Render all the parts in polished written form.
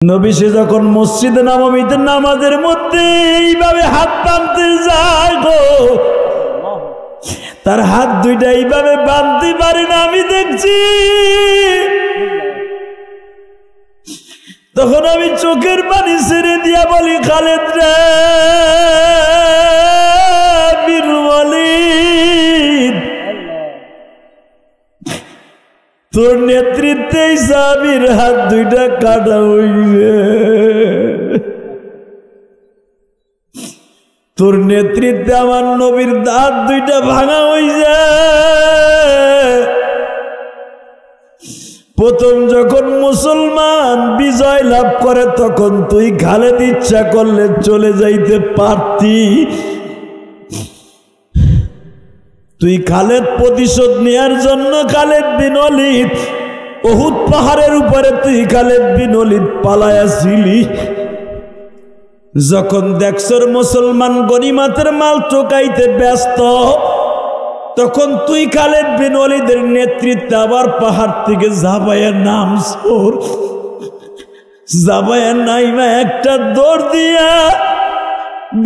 নবী সে যখন মসজিদে নববীতে নামাজের মধ্যে এইভাবে হাত টানতে যায় গো, তার হাত দুইটা এইভাবে বাঁধতে পারে না আমি দেখছি। তখন আমি চোখের পানি ছেড়ে দিয়া বলি, খালেদ রে বীর ওয়ালিদ, তোর নেতৃত্বে সাহাবীর হাত দুইটা কাটা হইবে, তোর নেতৃত্বে আমার নবীর হাত দুইটা ভাঙা হইছে। প্রথম যখন মুসলমান বিজয় লাভ করে তখন তুই খালেদ ইচ্ছা করলে চলে যাইতে পারতি, তুই খালেদ প্রতিশোধ নেয়ার জন্য খালেদ বিন ওয়ালিদ উহুদ পাহাড়ের উপরে তুই খালেদ বিন ওয়ালিদ পালায়াছিলি। যখন দেখছর মুসলমান গনিমতের মাল টোকাইতে ব্যস্ত, তখন তুই খালেদ বিন ওয়ালিদের নেতৃত্বে আবার পাহাড় থেকে জাবায়া নামছর, জাবায়া নাইমা একটা দৌড় দিয়া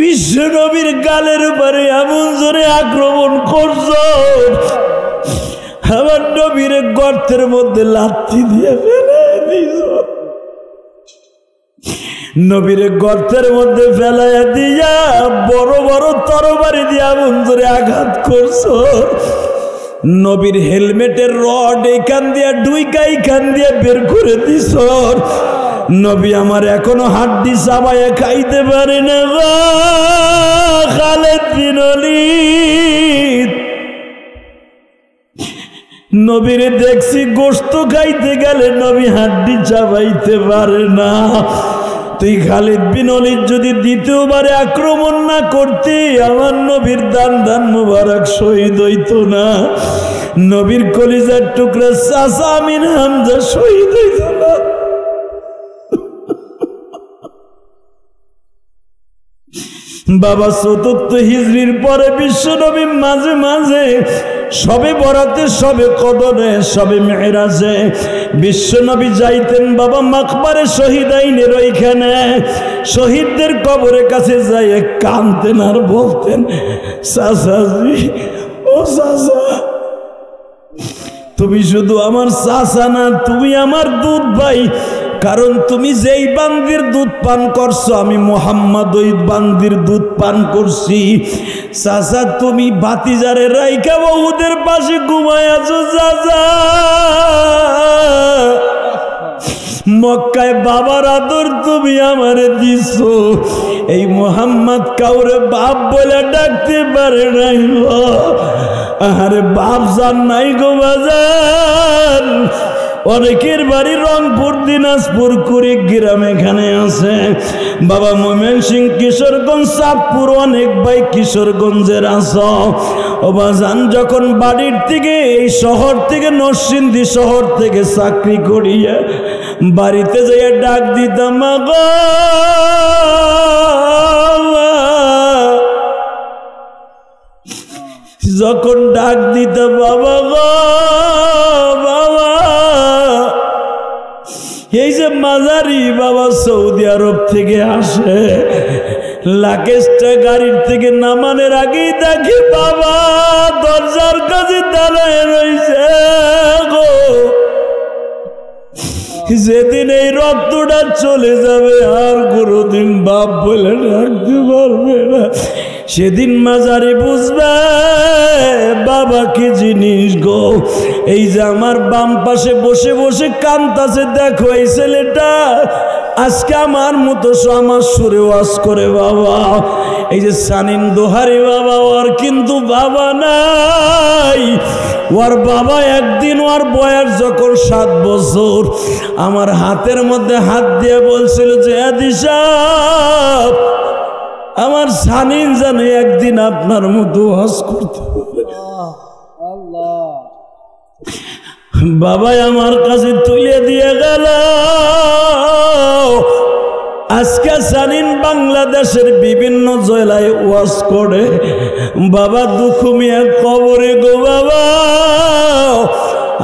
বিশ্ব নবীর গালের উপরে এমন জোরে আক্রমণ করছ, আমার নবীর গর্তের মধ্যে লাথি দিয়ে ফেলে দিছ, নবীর গর্তের মধ্যে ফেলাইয়া দিয়া বড় বড় তরবারি দিয়ে এমন জোরে আঘাত করছ, নবীর হেলমেটের রড এখান দিয়া ডুইকা এখান দিয়ে বের করে দিছ। নবী আমার এখনো হাড্ডি চাবাইয়া খাইতে পারে না খালেদ বিন ওয়ালিদ। নবীরে দেখছি গোশত খাইতে গেলে নবী হাড্ডি চাবাইতে পারে না। তুই খালিদ বিন ওয়ালিদ যদি দ্বিতীয়বারে আক্রমণ না করতে, আমার নবীর দান দান মুবারক শহীদ হইত না, নবীর কলিজার টুকরা চাচা আমিন হামজা শহীদ হইত না। বাবা চতুর্থ হিজরির পরে বিশ্ব নবী মাঝে মাঝে সবে বরাতে, সবে কদরে, সবে মেরাজে বিশ্ব নবী যাইতেন বাবা মাকবারে শহীদাইনের ওইখানে, শহীদদের কবরের কাছে যাই কাঁদতেন আর বলতেন, চাচাজি ও চাচা, তুমি শুধু আমার চাচা না, তুমি আমার দুধ ভাই, কারণ তুমি যেই বান্দির দুধ পান করছো আমি মুহাম্মদ ওই বান্দির দুধ পান করছি। চাচা তুমি ভাতিজারে রাইখা উহুদের পাশে ঘুমায় আছো, চাচা মক্কায় বাবার আদর তুমি আমারে দিছো, এই মুহাম্মদ কাউরে বাপ বলে ডাকতে পারে নাই, আরে বাপ জান নাই গো বাজার। অনেকের বাড়ি রংপুর, দিনাজপুর, কুড়িগ্রাম এখানে আছে বাবা, ময়মনসিংহ, কিশোরগঞ্জ, চাঁদপুর, অনেক ভাই কিশোরগঞ্জের আছো। ও বাজান যখন বাড়ির থেকে এই শহর থেকে নরসিংদী শহর থেকে চাকরি করিয়া বাড়িতে যাইয়া ডাক দিতাম, গো যখন ডাক দিতাম বাবা গো বাবা, এই যে মাজারি বাবা সৌদি আরব থেকে আসে, লাগেজটা গাড়ির থেকে নামানোর আগেই দেখে বাবা দরজার কাছে দাঁড়ায় রয়েছে গো। যেদিন এই রক্তটা চলে যাবে আর কোনোদিন বাপ বলে ডাকতে পারবে না, সেদিন মাজারে বুঝবে বাবা কি জিনিস গো। এই যে আমার বাম পাশে বসে বসে কাঁদতাছে, দেখো এই ছেলেটা আজকে আমার মতো আমার সুরে ওয়াজ করে বাবা। এই যে সানিন দোহারি বাবা, ওর কিন্তু বাবা নাই, ওর বাবা একদিন ওর বয়স যখন 7 বছর আমার হাতের মধ্যে হাত দিয়ে বলছিল যে আদিশা আমার সানিন জানে একদিন আপনার মতো ওয়াজ করতে পারে। বাবাই আমার কাছে তুলে দিয়ে গেল। আজকে সানিন বাংলাদেশের বিভিন্ন জেলায় ওয়াজ করে বাবা, দুঃখ মিয়া কবরে গো বাবা।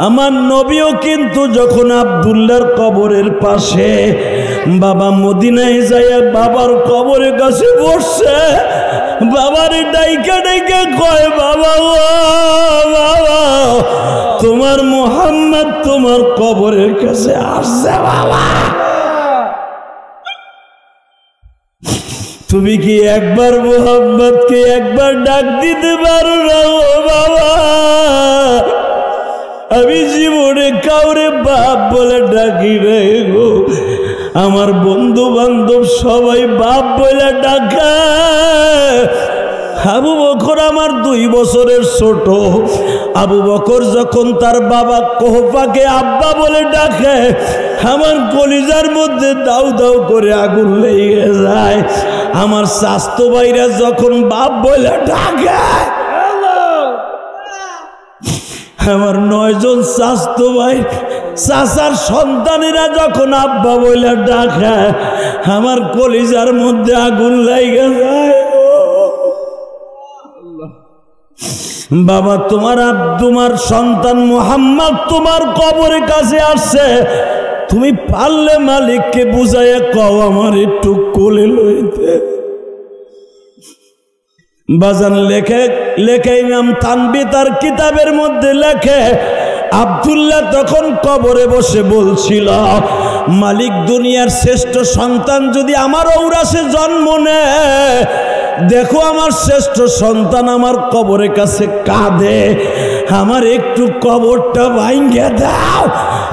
আমার নবীও কিন্তু যখন আব্দুল্লাহর কবরের পাশে বাবা মদিনায় যাইয়া বাবার কবরের কাছে বসছে, বাবার ডাইকা ডাইকা কয়, বাবা ও বাবা, তোমার মুহাম্মদ তোমার কবরের কাছে আসছে বাবা, তুমি কি একবার মুহাম্মদকে একবার ডাক দিতে পারো না ও বাবা? আমি জীবনে কাউরে বাপ বলে ডাকি রে গো, আমার বন্ধু বান্ধব সবাই বাপ বলে ডাকা। আবু বকর আমার 2 বছরের ছোট, আবু বকর যখন তার বাবা কোহফাকে আব্বা বলে ডাকে, আমার কলিজার মধ্যে দাউ দাউ করে আগুন লেগে যায়। আমার স্বাস্থ্য ভাইরা যখন বাপ বলে ডাকে, আমার 9 জন স্বাস্থ্য ভাই চাচার সন্তানেরা যখন আব্বা বলে ডাকে, আমার কলিজার মধ্যে আগুন লেগে যায়। বাবা তোমার সন্তান মুহাম্মদ তোমার কবরের কাছে আসছে, তুমি পারলে মালিককে বুঝাইয়া কও আমার একটু কোলে লইতে। বাজান লেখে ইমাম তানবী তার কিতাবের মধ্যে লেখে, আব্দুল্লাহ তখন কবরে বসে বলছিল, মালিক দুনিয়ার শ্রেষ্ঠ সন্তান যদি আমার ঔরাসে জন্ম নেয়, দেখো আমার শ্রেষ্ঠ সন্তান আমার কবরের কাছে কাঁদে, আমার একটু কবরটা ভাঙ্গে দাও,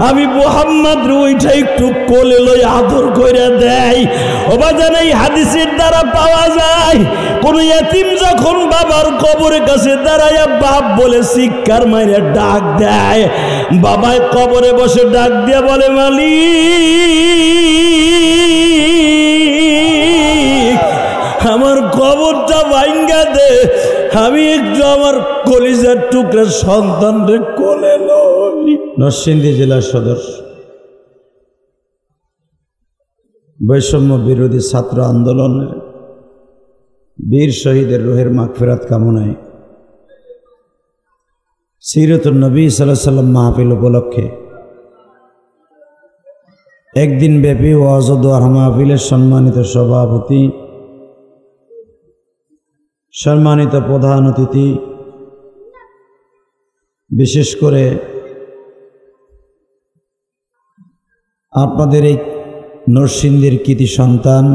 আমি মুহাম্মদ ওইটা একটু কোলে লই আদর করে দেয়। ওবাজান এই হাদিসের দ্বারা পাওয়া যায়, কোন ইতিম যখন বাবার কবরের কাছে দাঁড়াইয়া বাপ বলে চিৎকার মাইরে ডাক দেয়, বাবায় কবরে বসে ডাক দিয়ে বলে, মালিক আমার কবরটা ভাঙ্গা দে, আমি একটু আমার কলিজার টুকরা সন্তানরে কোলে লই। নরসিংদী জেলা সদর বৈষম্য বিরোধী ছাত্র আন্দোলনের বীর শহীদের রুহের মাগফিরাত কামনায় সিরাতুন নবী সাল্লাল্লাহু আলাইহি ওয়াসাল্লাম মাহফিল উপলক্ষে একদিন ব্যাপী ওয়াজ ও দোয়া মাহফিলের সম্মানিত সভাপতি, সম্মানিত প্রধান অতিথি, বিশেষ করে আপনাদের এই নরসিংদীর কৃতি সন্তান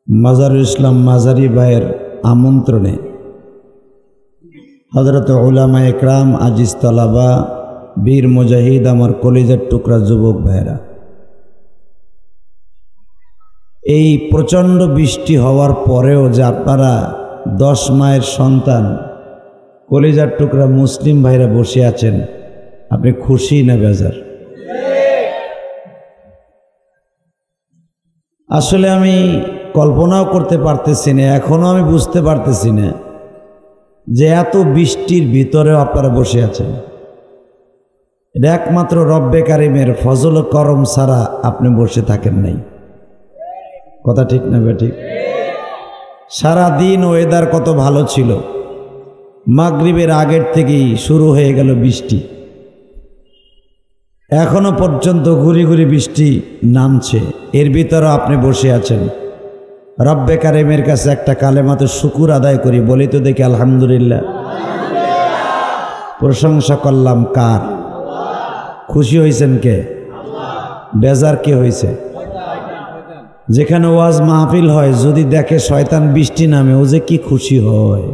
মাজারুল ইসলাম মাজারি ভাইয়ের আমন্ত্রণে হযরত উলামা একরাম, আজিজ তালাবা, বীর মুজাহিদ, আমার কলিজার টুকরা যুবক ভাইয়েরা, এই প্রচণ্ড বৃষ্টি হওয়ার পরেও যে আপনারা 10 মায়ের সন্তান কলিজার টুকরা মুসলিম ভাইরা বসে আছেন, আপনি খুশি না বেজার? আসলে আমি কল্পনাও করতে পারতেছি না, এখনো আমি বুঝতে পারতেছি না যে এত বৃষ্টির ভিতরেও আপনারা বসে আছেন। এটা একমাত্র রব্বে কারিমের ফজল ও করম ছাড়া আপনি বসে থাকেন নাই। কথা ঠিক না বেঠিক? সারা দিন ওয়েদার কত ভালো ছিল, মাগরিবের আগের থেকেই শুরু হয়ে গেল বৃষ্টি, এখনো পর্যন্ত ঘুরি ঘুরি বৃষ্টি নামছে, এর ভিতরে আপনি বসে আছেন। রব্বে কারিমের কাছে একটা কালেমাতে শুকুর আদায় করি, বলি তো দেখি আলহামদুলিল্লাহ। প্রশংসা করলাম কার? খুশি হয়েছেন কে? বেজার কে হয়েছে? যেখানে ওয়াজ মাহফিল হয় যদি দেখে শয়তান বৃষ্টি নামে, ও যে কি খুশি হয়।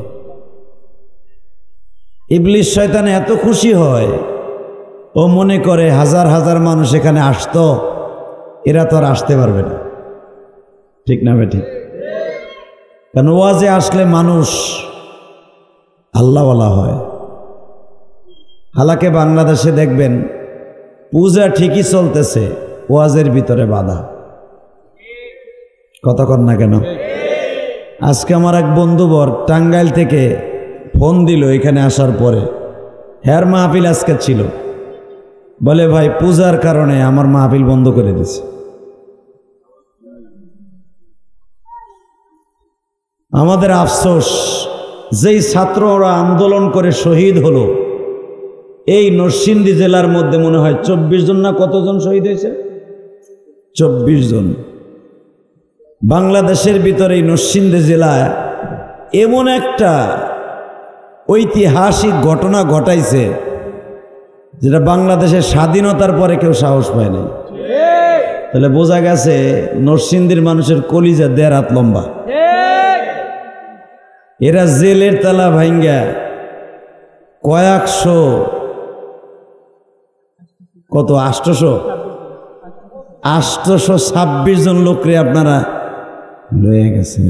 ইবলিস শয়তান এত খুশি হয়, ও মনে করে হাজার হাজার মানুষ এখানে আসতো, এরা তো আর আসতে পারবে না। ঠিক না বেঠিক? কারণ ওয়াজে আসলে মানুষ আল্লাহওয়ালা হয়। হালাকে বাংলাদেশে দেখবেন পূজা ঠিকই চলতেছে, ওয়াজের ভিতরে বাধা। কথা কন না কেন? আজকে আমার এক বন্ধুবর টাঙ্গাইল থেকে ফোন দিল এখানে আসার পরে, হ্যার মাহফিল আজকে ছিল, বলে ভাই পূজার কারণে আমার মাহফিল বন্ধ করে দিছে। আমাদের আফসোস, যেই ছাত্ররা আন্দোলন করে শহীদ হলো, এই নরসিংদী জেলার মধ্যে মনে হয় 24 জন না কতজন শহীদ হয়েছে? 24 জন। বাংলাদেশের ভিতরে নরসিংদী জেলায় এমন একটা ঐতিহাসিক ঘটনা ঘটাইছে যেটা বাংলাদেশের স্বাধীনতার পরে কেউ সাহস পায় নাই। তাহলে বোঝা গেছে নরসিংদীর মানুষের কলিজা 1.5 হাত লম্বা। এরা জেলের তালা ভাঙ্গা কয়েকশো, কত 826 জন লোকরে আপনারা লয়ে গেছেন।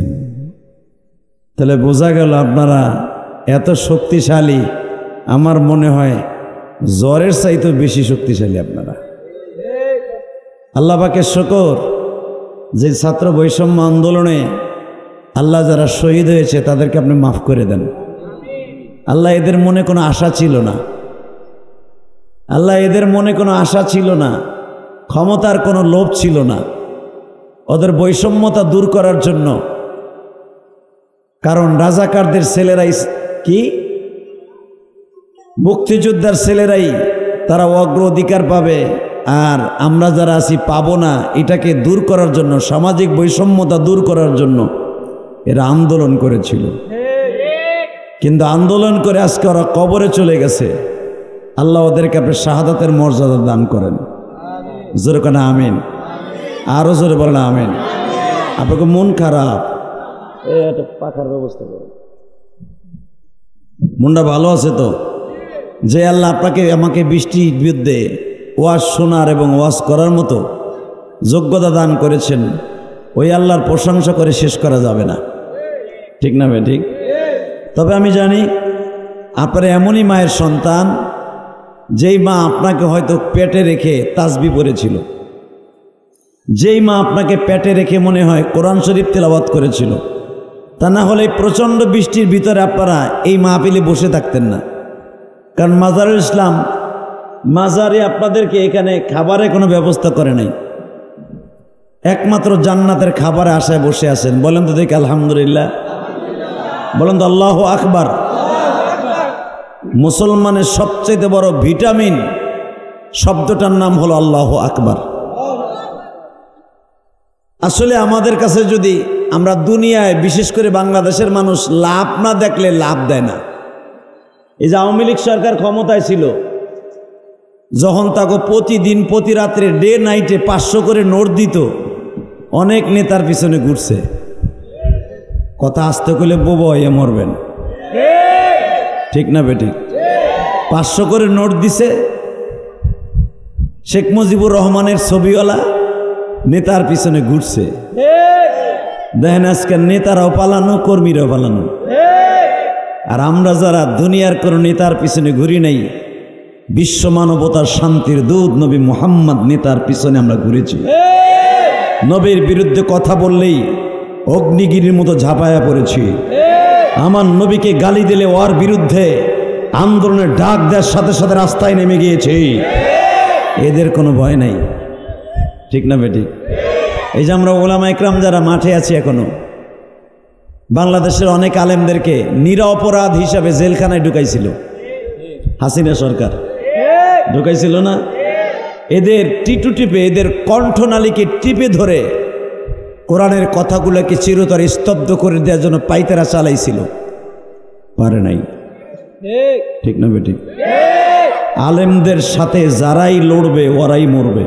তাহলে বোঝা গেল আপনারা এত শক্তিশালী। আমার মনে হয় জ্বরের চাইতেও বেশি শক্তিশালী আপনারা। আল্লাহ পাকের শুকর যে ছাত্র বৈষম্য আন্দোলনে আল্লাহ যারা শহীদ হয়েছে তাদেরকে আপনি মাফ করে দেন। আল্লাহ এদের মনে কোনো আশা ছিল না, আল্লাহ এদের মনে কোনো আশা ছিল না, ক্ষমতার কোনো লোভ ছিল না, ওদের বৈষম্যতা দূর করার জন্য। কারণ রাজাকারদের ছেলেরাই কি মুক্তিযোদ্ধার ছেলেরাই তারা অগ্রাধিকার পাবে, আর আমরা যারা আছি পাবো না। এটাকে দূর করার জন্য, সামাজিক বৈষম্যতা দূর করার জন্য এরা আন্দোলন করেছিল। কিন্তু আন্দোলন করে আজকে ওরা কবরে চলে গেছে। আল্লাহ ওদেরকে আপনি শাহাদাতের মর্যাদা দান করেন। জোরে কেন আমিন, আরো জোরে বলেন আমিন। আপনাকে মন খারাপ, একটা পাখার ব্যবস্থা করেন। মনটা ভালো আছে তো? যে আল্লাহ আপনাকে আমাকে বৃষ্টির বিরুদ্ধে ওয়াজ শোনার এবং ওয়াজ করার মতো যোগ্যতা দান করেছেন, ওই আল্লাহর প্রশংসা করে শেষ করা যাবে না, ঠিক না ভাই? ঠিক। তবে আমি জানি আপনারা এমনই মায়ের সন্তান যেই মা আপনাকে হয়তো পেটে রেখে তাসবিহ পড়েছিল, যেই মা আপনাকে পেটে রেখে মনে হয় কোরআন শরীফ তেলাওয়াত করেছিল। তা না হলে প্রচণ্ড বৃষ্টির ভিতরে আপনারা এই মাহফিলে বসে থাকতেন না। কারণ মাজারুল ইসলাম মাজারে আপনাদেরকে এখানে খাবারের কোনো ব্যবস্থা করে নাই, একমাত্র জান্নাতের খাবারে আশায় বসে আছেন। বলেন তো দেখি আলহামদুলিল্লাহ, বলেন তো আল্লাহু আকবার। মুসলমানের সবচেয়ে বড় ভিটামিন শব্দটার নাম হলো আল্লাহু আকবার। আসলে আমাদের কাছে যদি আমরা দুনিয়ায়, বিশেষ করে বাংলাদেশের মানুষ লাভ না দেখলে লাভ দেয় না। এই যে আওয়ামী লীগ সরকার ক্ষমতায় ছিল, যখন তাকে প্রতিদিন প্রতি রাত্রে ডে নাইটে 500 করে নোট দিত, অনেক নেতার পিছনে ঘুরছে। কথা আসতে করলে বোবা হয়ে মরবেন, ঠিক না বেটি? 500 করে নোট দিছে, শেখ মুজিবুর রহমানের ছবিওয়ালা নেতার পিছনে ঘুরছে। দেখেন আজকের নেতারাও পালানো, কর্মীরাও পালানো। আর আমরা যারা দুনিয়ার কোনো নেতার পিছনে ঘুরি নাই, বিশ্ব মানবতার শান্তির দূত নবী মুহাম্মদ নেতার পিছনে আমরা ঘুরেছি। নবীর বিরুদ্ধে কথা বললেই অগ্নিগিরির মতো ঝাঁপায়া পড়েছি। আমার নবীকে গালি দিলে ওর বিরুদ্ধে আন্দোলনের ডাক দেওয়ার সাথে সাথে রাস্তায় নেমে গিয়েছে। এদের কোনো ভয় নাই, ঠিক না বেটি? এই যে আমরা ওলামা ইকরাম যারা মাঠে আছি এখনো, বাংলাদেশের অনেক আলেমদেরকে নিরপরাধ হিসাবে জেলখানায় ঢুকাইছিল হাসিনা সরকার, ঢুকাইছিল না? এদের টিটু টিপে, এদের কণ্ঠনালীকে টিপে ধরে কোরআনের কথাগুলোকে চিরতরে স্তব্ধ করে দেওয়ার জন্য পাইতারা চালাইছিল, পারে নাই, ঠিক না বেটি? আলেমদের সাথে যারাই লড়বে ওরাই মরবে।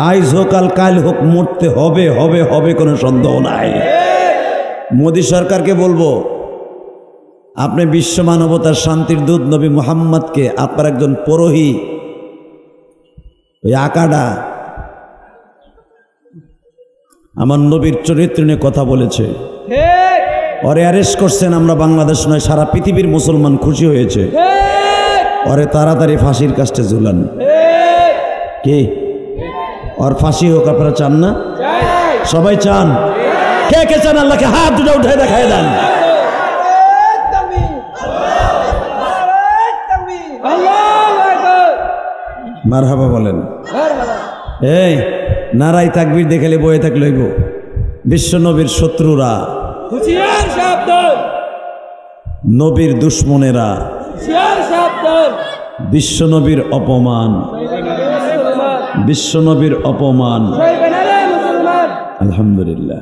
আইজ হোক আর কাল হোক, মরতে হবে হবে হবে, কোনো সন্দেহ নাই। মোদী সরকারকে বলবো, আপনি বিশ্ব মানবতার শান্তির দূত নবী মুহাম্মদকে আপনার একজন পরোহি, ওই আকাডা আমার নবীর চরিত্র নিয়ে কথা বলেছে, ওরে অ্যারেস্ট করছেন। আমরা বাংলাদেশ নয়, সারা পৃথিবীর মুসলমান খুশি হয়েছে। ওরে তাড়াতাড়ি ফাঁসির কাস্টে ঝুলান। কি ওর ফাঁসি হোক? আপনারা চান না? সবাই চান? কে কে চান? আল্লাহকে হাত দুটো উঠে দেখায় দেন। মারহাবা বলেন। এই নারাই তাকবীর দেখালে বয়ে থাক লইব। বিশ্ব নবীর শত্রুরা, নবীর দুশ্মনেরা, বিশ্ব নবীর অপমান, বিশ্বনবীর অপমান। আলহামদুলিল্লাহ,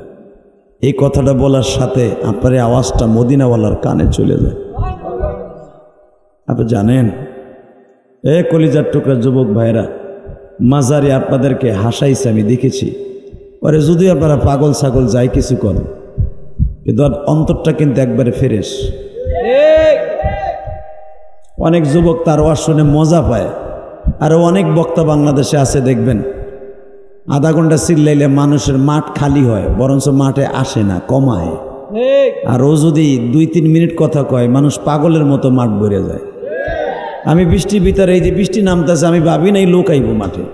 এই কথাটা বলার সাথে আপনার আওয়াজটা মদিনাওয়ালার কানে চলে যায়। আপনি জানেন, কলিজার টুকরা যুবক ভাইরা, মাজারে আপনাদেরকে হাসাইছে, আমি দেখেছি। পরে যদি আপনারা পাগল ছাগল যাই কিছু করেন, কিন্তু অন্তরটা কিন্তু একবারে ফ্রেশ। অনেক যুবক তার ওয়াজ শুনে মজা পায়। আরো অনেক বক্তা বাংলাদেশে আছে, দেখবেন আধা ঘন্টা চিল্লাইলে মানুষের মাঠ খালি হয়, বরঞ্চ মাঠে আসে না, কমায়। আর ও যদি 2-3 মিনিট কথা কয়, মানুষ পাগলের মতো মাঠ ভরে যায়। আমি বৃষ্টির ভিতরে, এই যে বৃষ্টি নামতেছে, আমি ভাবি নাই লোক আইব মাঠে।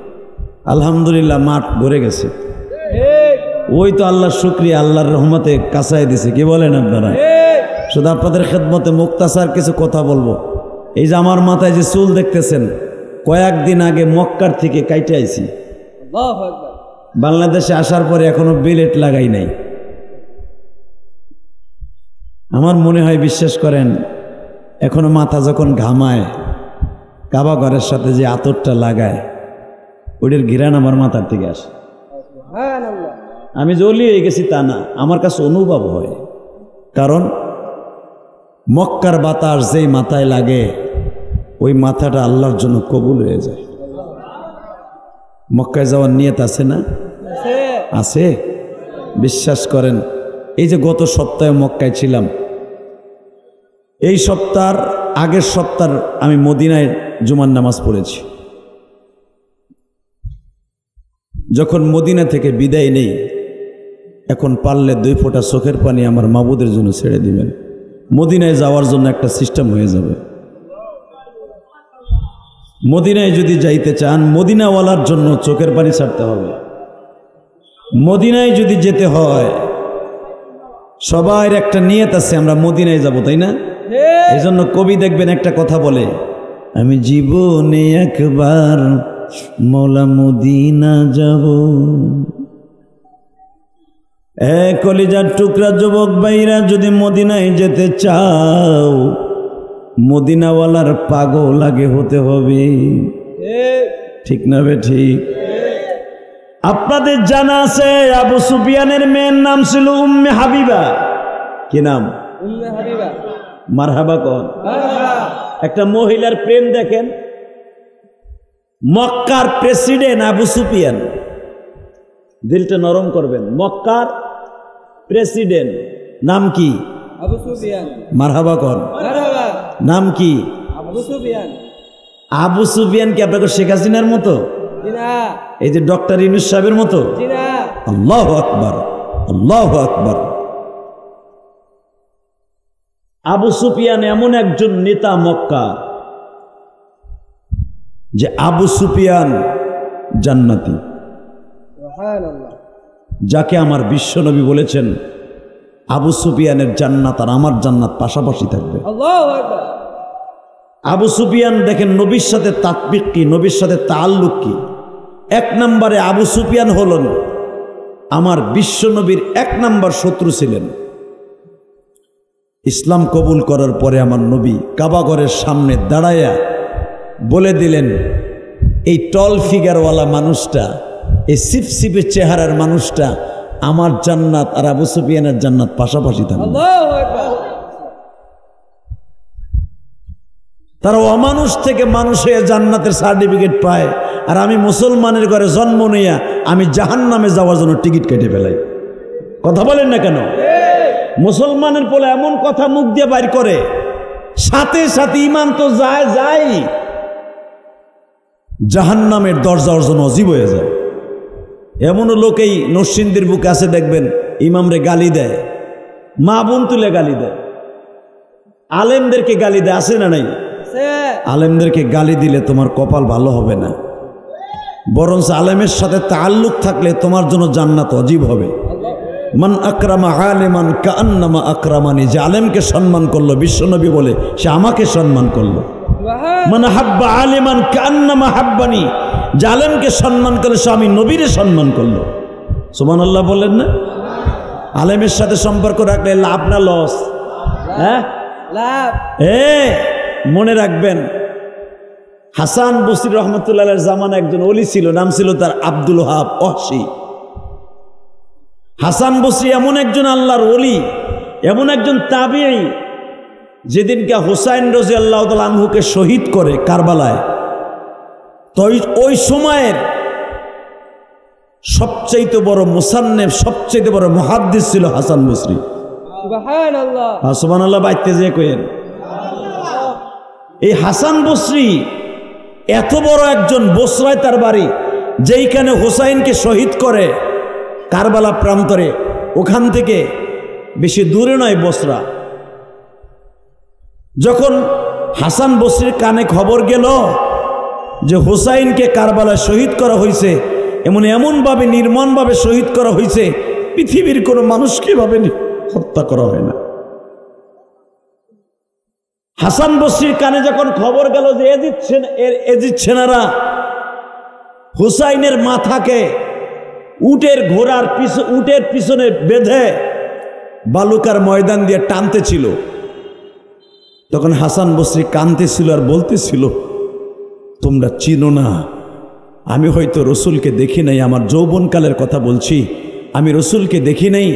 আলহামদুলিল্লাহ, মাঠ ভরে গেছে। ওই তো আল্লাহর শুকরিয়া, আল্লাহর রহমতে কাছাই দিছে। কি বলেন আপনারা? শুধু আপনাদের খেদমতে মুক্তাসার কিছু কথা বলবো। এই যে আমার মাথায় যে চুল দেখতেছেন, কয়েকদিন আগে মক্কার থেকে কাইটে আইছি। বাংলাদেশে আসার পরে এখনো বেলেট লাগাই নাই। আমার মনে হয়, বিশ্বাস করেন, এখনো মাথা যখন ঘামায়, কাবা ঘরের সাথে যে আতরটা লাগায়, ওইটার ঘিরান আমার মাথার থেকে আসে। আমি জ্বলিয়ে গেছি তা না, আমার কাছে অনুভব হয়। কারণ মক্কার বাতাস যেই মাথায় লাগে, ওই মাথাটা আল্লাহর জন্য কবুল হয়ে যায়। মক্কায় যাওয়ার নিয়ত আছে না? আছে। বিশ্বাস করেন, এই যে গত সপ্তাহে মক্কায় ছিলাম, এই সপ্তাহের আগের সপ্তাহ আমি মদিনায় জুমার নামাজ পড়েছি। যখন মদিনা থেকে বিদায় নেই, এখন পারলে 2 ফোঁটা চোখের পানি আমার মাবুদের জন্য ছেড়ে দিবেন। মদিনায় যাওয়ার জন্য একটা সিস্টেম হয়ে যাবে। মদিনায় যদি যাইতে চান, মদিনাওয়ালার জন্য চোখের পানি ছাড়তে হবে। মদিনায় যদি যেতে হয়, সবার একটা নিয়ত আছে, আমরা মদিনায় যাব, তাই না? এই জন্য কবি দেখবেন একটা কথা বলে, আমি জীবনে একবার মৌলা মদিনা যাব। কলিজার টুকরা যুবক ভাইরা, যদি মদিনায় যেতে চাও, মদিনাওয়ালার পাগল আগে হতে হবে। ঠিক না বে ঠিক? আপনাদের জানা আছে, আবু সুফিয়ানের মেয়ের নাম ছিল উম্মে হাবিবা। কি নাম? উম্মে হাবিবা। মারহাবা কন। একটা মহিলার প্রেম দেখেন। মক্কার প্রেসিডেন্ট আবু সুফিয়ান, দিলটা নরম করবেন, মক্কার প্রেসিডেন্ট নাম কি? আবু সুফিয়ান। মারহাবা কন। মারহাবা। নাম কি? আবু সুফিয়ান। আবু সুফিয়ান কি আপনাকে শেখ হাসিনার মতো? না। এই যে ডক্টর ইউনূস সাহেবের মতো? না। আল্লাহু আকবার, আল্লাহু আকবার। আবু সুফিয়ান এমন একজন নেতা মক্কা, যে আবু সুফিয়ান জান্নাতি, যাকে আমার বিশ্বনবী বলেছেন আবু সুফিয়ানের জান্নাত আর আমার জান্নাত পাশাপাশি থাকবে। আবু সুফিয়ান দেখেন নবীর সাথে তাতবিক কি, নবীর সাথে তাআল্লুক কি। 1 নম্বরে আবু সুফিয়ান হলেন আমার বিশ্বনবীর 1 নম্বর শত্রু ছিলেন। ইসলাম কবুল করার পরে আমার নবী কাবা ঘরের সামনে দাঁড়ায়া বলে দিলেন, এই টল ফিগারওয়ালা মানুষটা, এই সিপসিপে চেহারার মানুষটা, আমার জান্নাত আর আবু সুফিয়ানের জান্নাত পাশাপাশি থাকবে। তারা অমানুষ থেকে মানুষ হয়ে জান্নাতের সার্টিফিকেট পায়, আর আমি মুসলমানের ঘরে জন্ম নিয়া আমি জাহান্নামে যাওয়ার জন্য টিকিট কেটে ফেলাই। কথা বলেন না কেন? মুসলমানের বলে এমন কথা মুখ দিয়ে বাইর করে, সাথে সাথে ইমান তো যায়, জাহান্নামের দরজা অর্জন অজীব হয়ে যায়। এমনও লোকেই নরসিংদীর বুকে আছে, দেখবেন ইমামরে গালি দেয়, মা বোন তুলে গালি দেয়, আলেমদেরকে গালি দেয়, আছে না নাই? আলেমদেরকে গালি দিলে তোমার কপাল ভালো হবে না, বরঞ্চ আলেমের সাথে তাআল্লুক থাকলে তোমার জন্য জান্নাত অজীব হবে। মান আকরামা আলিমান কাআন্নামা আকরামানি, যে আলেমকে সম্মান করলো, বিশ্বনবী বলে সে আমাকে সম্মান করলো। মান হাব্বা আলিমান কাআন্নামা হাব্বানি, যে আলেমকে সম্মান করলে সে আমি নবীরে সম্মান করলো। সুবহানাল্লাহ বললেন না? আলেমের সাথে সম্পর্ক রাখলে লাভ না লস? হ্যাঁ লাভ। মনে রাখবেন, হাসান বসরি রহমতুল্লাহের জামানা একজন ওলি ছিল, নাম ছিল তার আব্দুল ওয়াহাব ওয়াহশী। হাসান বসরি এমন একজন আল্লাহর ওলি, এমন একজন তাবিঈ, যেদিনকে হুসাইন রাদিয়াল্লাহু তাআলা আনহুকে শহীদ করে কারবালায়, তো ওই সময়ের সবচেয়ে বড় মুসান্নেফ, সবচেয়ে বড় মুহাদ্দিস ছিল হাসান বসরি। সুবহানাল্লাহ, সুবহানাল্লাহ বাইতে যে কইেন। এই হাসান বসরি এত বড় একজন, বসরায় তার বাড়ি, যেইখানে হুসাইনকে শহীদ করে কারবালা প্রান্তরে, ওখান থেকে বেশি দূরে নয় বসরা। যখন হাসান বসরির কানে খবর গেল যে হুসাইনকে কারবালায় শহীদ করা হয়েছে, এমনভাবে নির্মমভাবে শহীদ করা হয়েছে, পৃথিবীর কোনো মানুষকে ভাবে হত্যা করা হয় না। হাসান বসরির কানে যখন খবর গেল যে এজিদ সেনারা হুসাইনের মাথাকে উটের পিছনে বেঁধে বালুকার ময়দান দিয়ে টানতেছিল, তখন হাসান বসরি কাঁদতেছিল আর বলতেছিল, তোমরা চিনো না, আমি হয়তো রসুলকে দেখি নাই, আমার যৌবনকালের কথা বলছি, আমি রসুলকে দেখি নাই,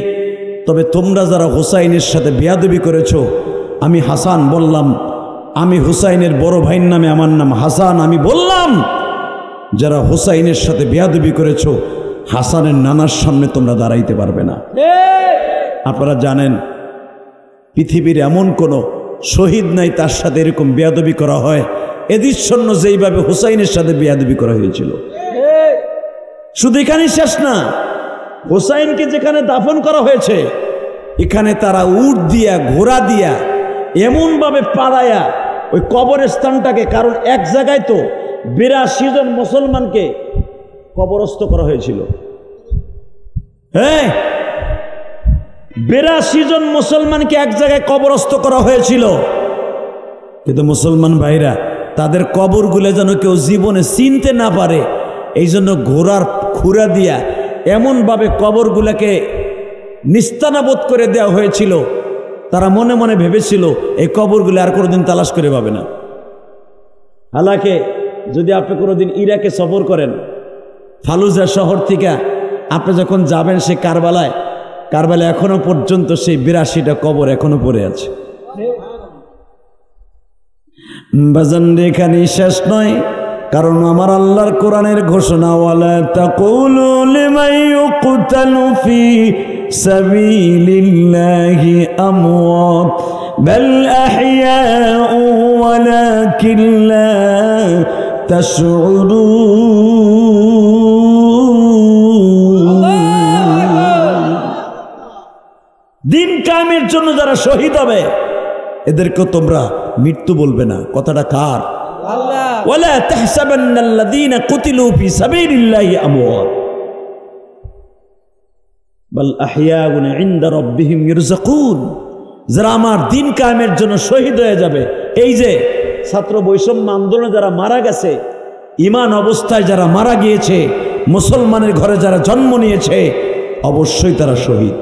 তবে তোমরা যারা হুসাইনের সাথে বেয়াদবি করেছো, আমি হাসান বললাম, আমি হুসাইনের বড় ভাইয়ের নামে, আমার নাম হাসান, আমি বললাম যারা হুসাইনের সাথে বেয়াদবি করেছো, হাসানের নানার সামনে তোমরা দাঁড়াইতে পারবে না। আপনারা জানেন পৃথিবীর এমন কোনো শহীদ নাই তার সাথে এরকম বেয়াদবি করা হয়, এদিচ্ছন্ন যেইভাবে হুসাইনের সাথে বেয়াদবি করা হয়েছিল। শুধু এখানেই শেষ না, হুসাইনকে যেখানে দাফন করা হয়েছে, এখানে তারা উট দিয়া, ঘোড়া দিয়া, এমনভাবে পাড়ায়া ওই কবরস্থানটাকে, কারণ এক জায়গায় তো 82 জন মুসলমানকে কবরস্থ করা হয়েছিল। হ্যাঁ, 82 জন মুসলমানকে এক জায়গায় কবরস্থ করা হয়েছিল, কিন্তু মুসলমান ভাইরা তাদের কবরগুলো যেন কেউ জীবনে চিনতে না পারে, এই জন্য ঘোড়ার খুরা দিয়া এমনভাবে কবরগুলোকে নিস্তানাবোধ করে দেওয়া হয়েছিল। তারা মনে মনে ভেবেছিল এই কবরগুলো আর কোনোদিন তালাশ করে পাবে না। হালাকে যদি আপনি কোনোদিন ইরাকে সফর করেন, ফালুজা শহর থেকে আপনি যখন যাবেন সে কারবালায় এখনো পর্যন্ত সেই 82টা কবর এখনো পড়ে আছে। বাজান এখানে শেষ নয়, কারণ আমার আল্লাহর কোরআনের ঘোষণা, ওয়ালা তাকুলু লিমান ইউকতালু ফি সাবিলিল্লাহি আমওয়াত বাল আহইয়াউ ওয়ালাকিন লা তাশউরুন। দিন কায়েমের জন্য যারা শহীদ হবে এদেরকে তোমরা মৃত্যু বলবে না। কথাটা কার? আল্লাহ। ওয়ালা তাহসাবান্নাল্লাযীনা কুতিলু ফি সাবিলিল্লাহি আমওয়াত বাল আহইয়াউন ইনদা রাব্বিহিম ইরযাকুন। যারা আমার দিন কায়েমের জন্য শহীদ হয়ে যাবে, এই যে ছাত্র বৈষম্য আন্দোলনে যারা মারা গেছে, ঈমান অবস্থায় যারা মারা গিয়েছে, মুসলমানের ঘরে যারা জন্ম নিয়েছে, অবশ্যই তারা শহীদ।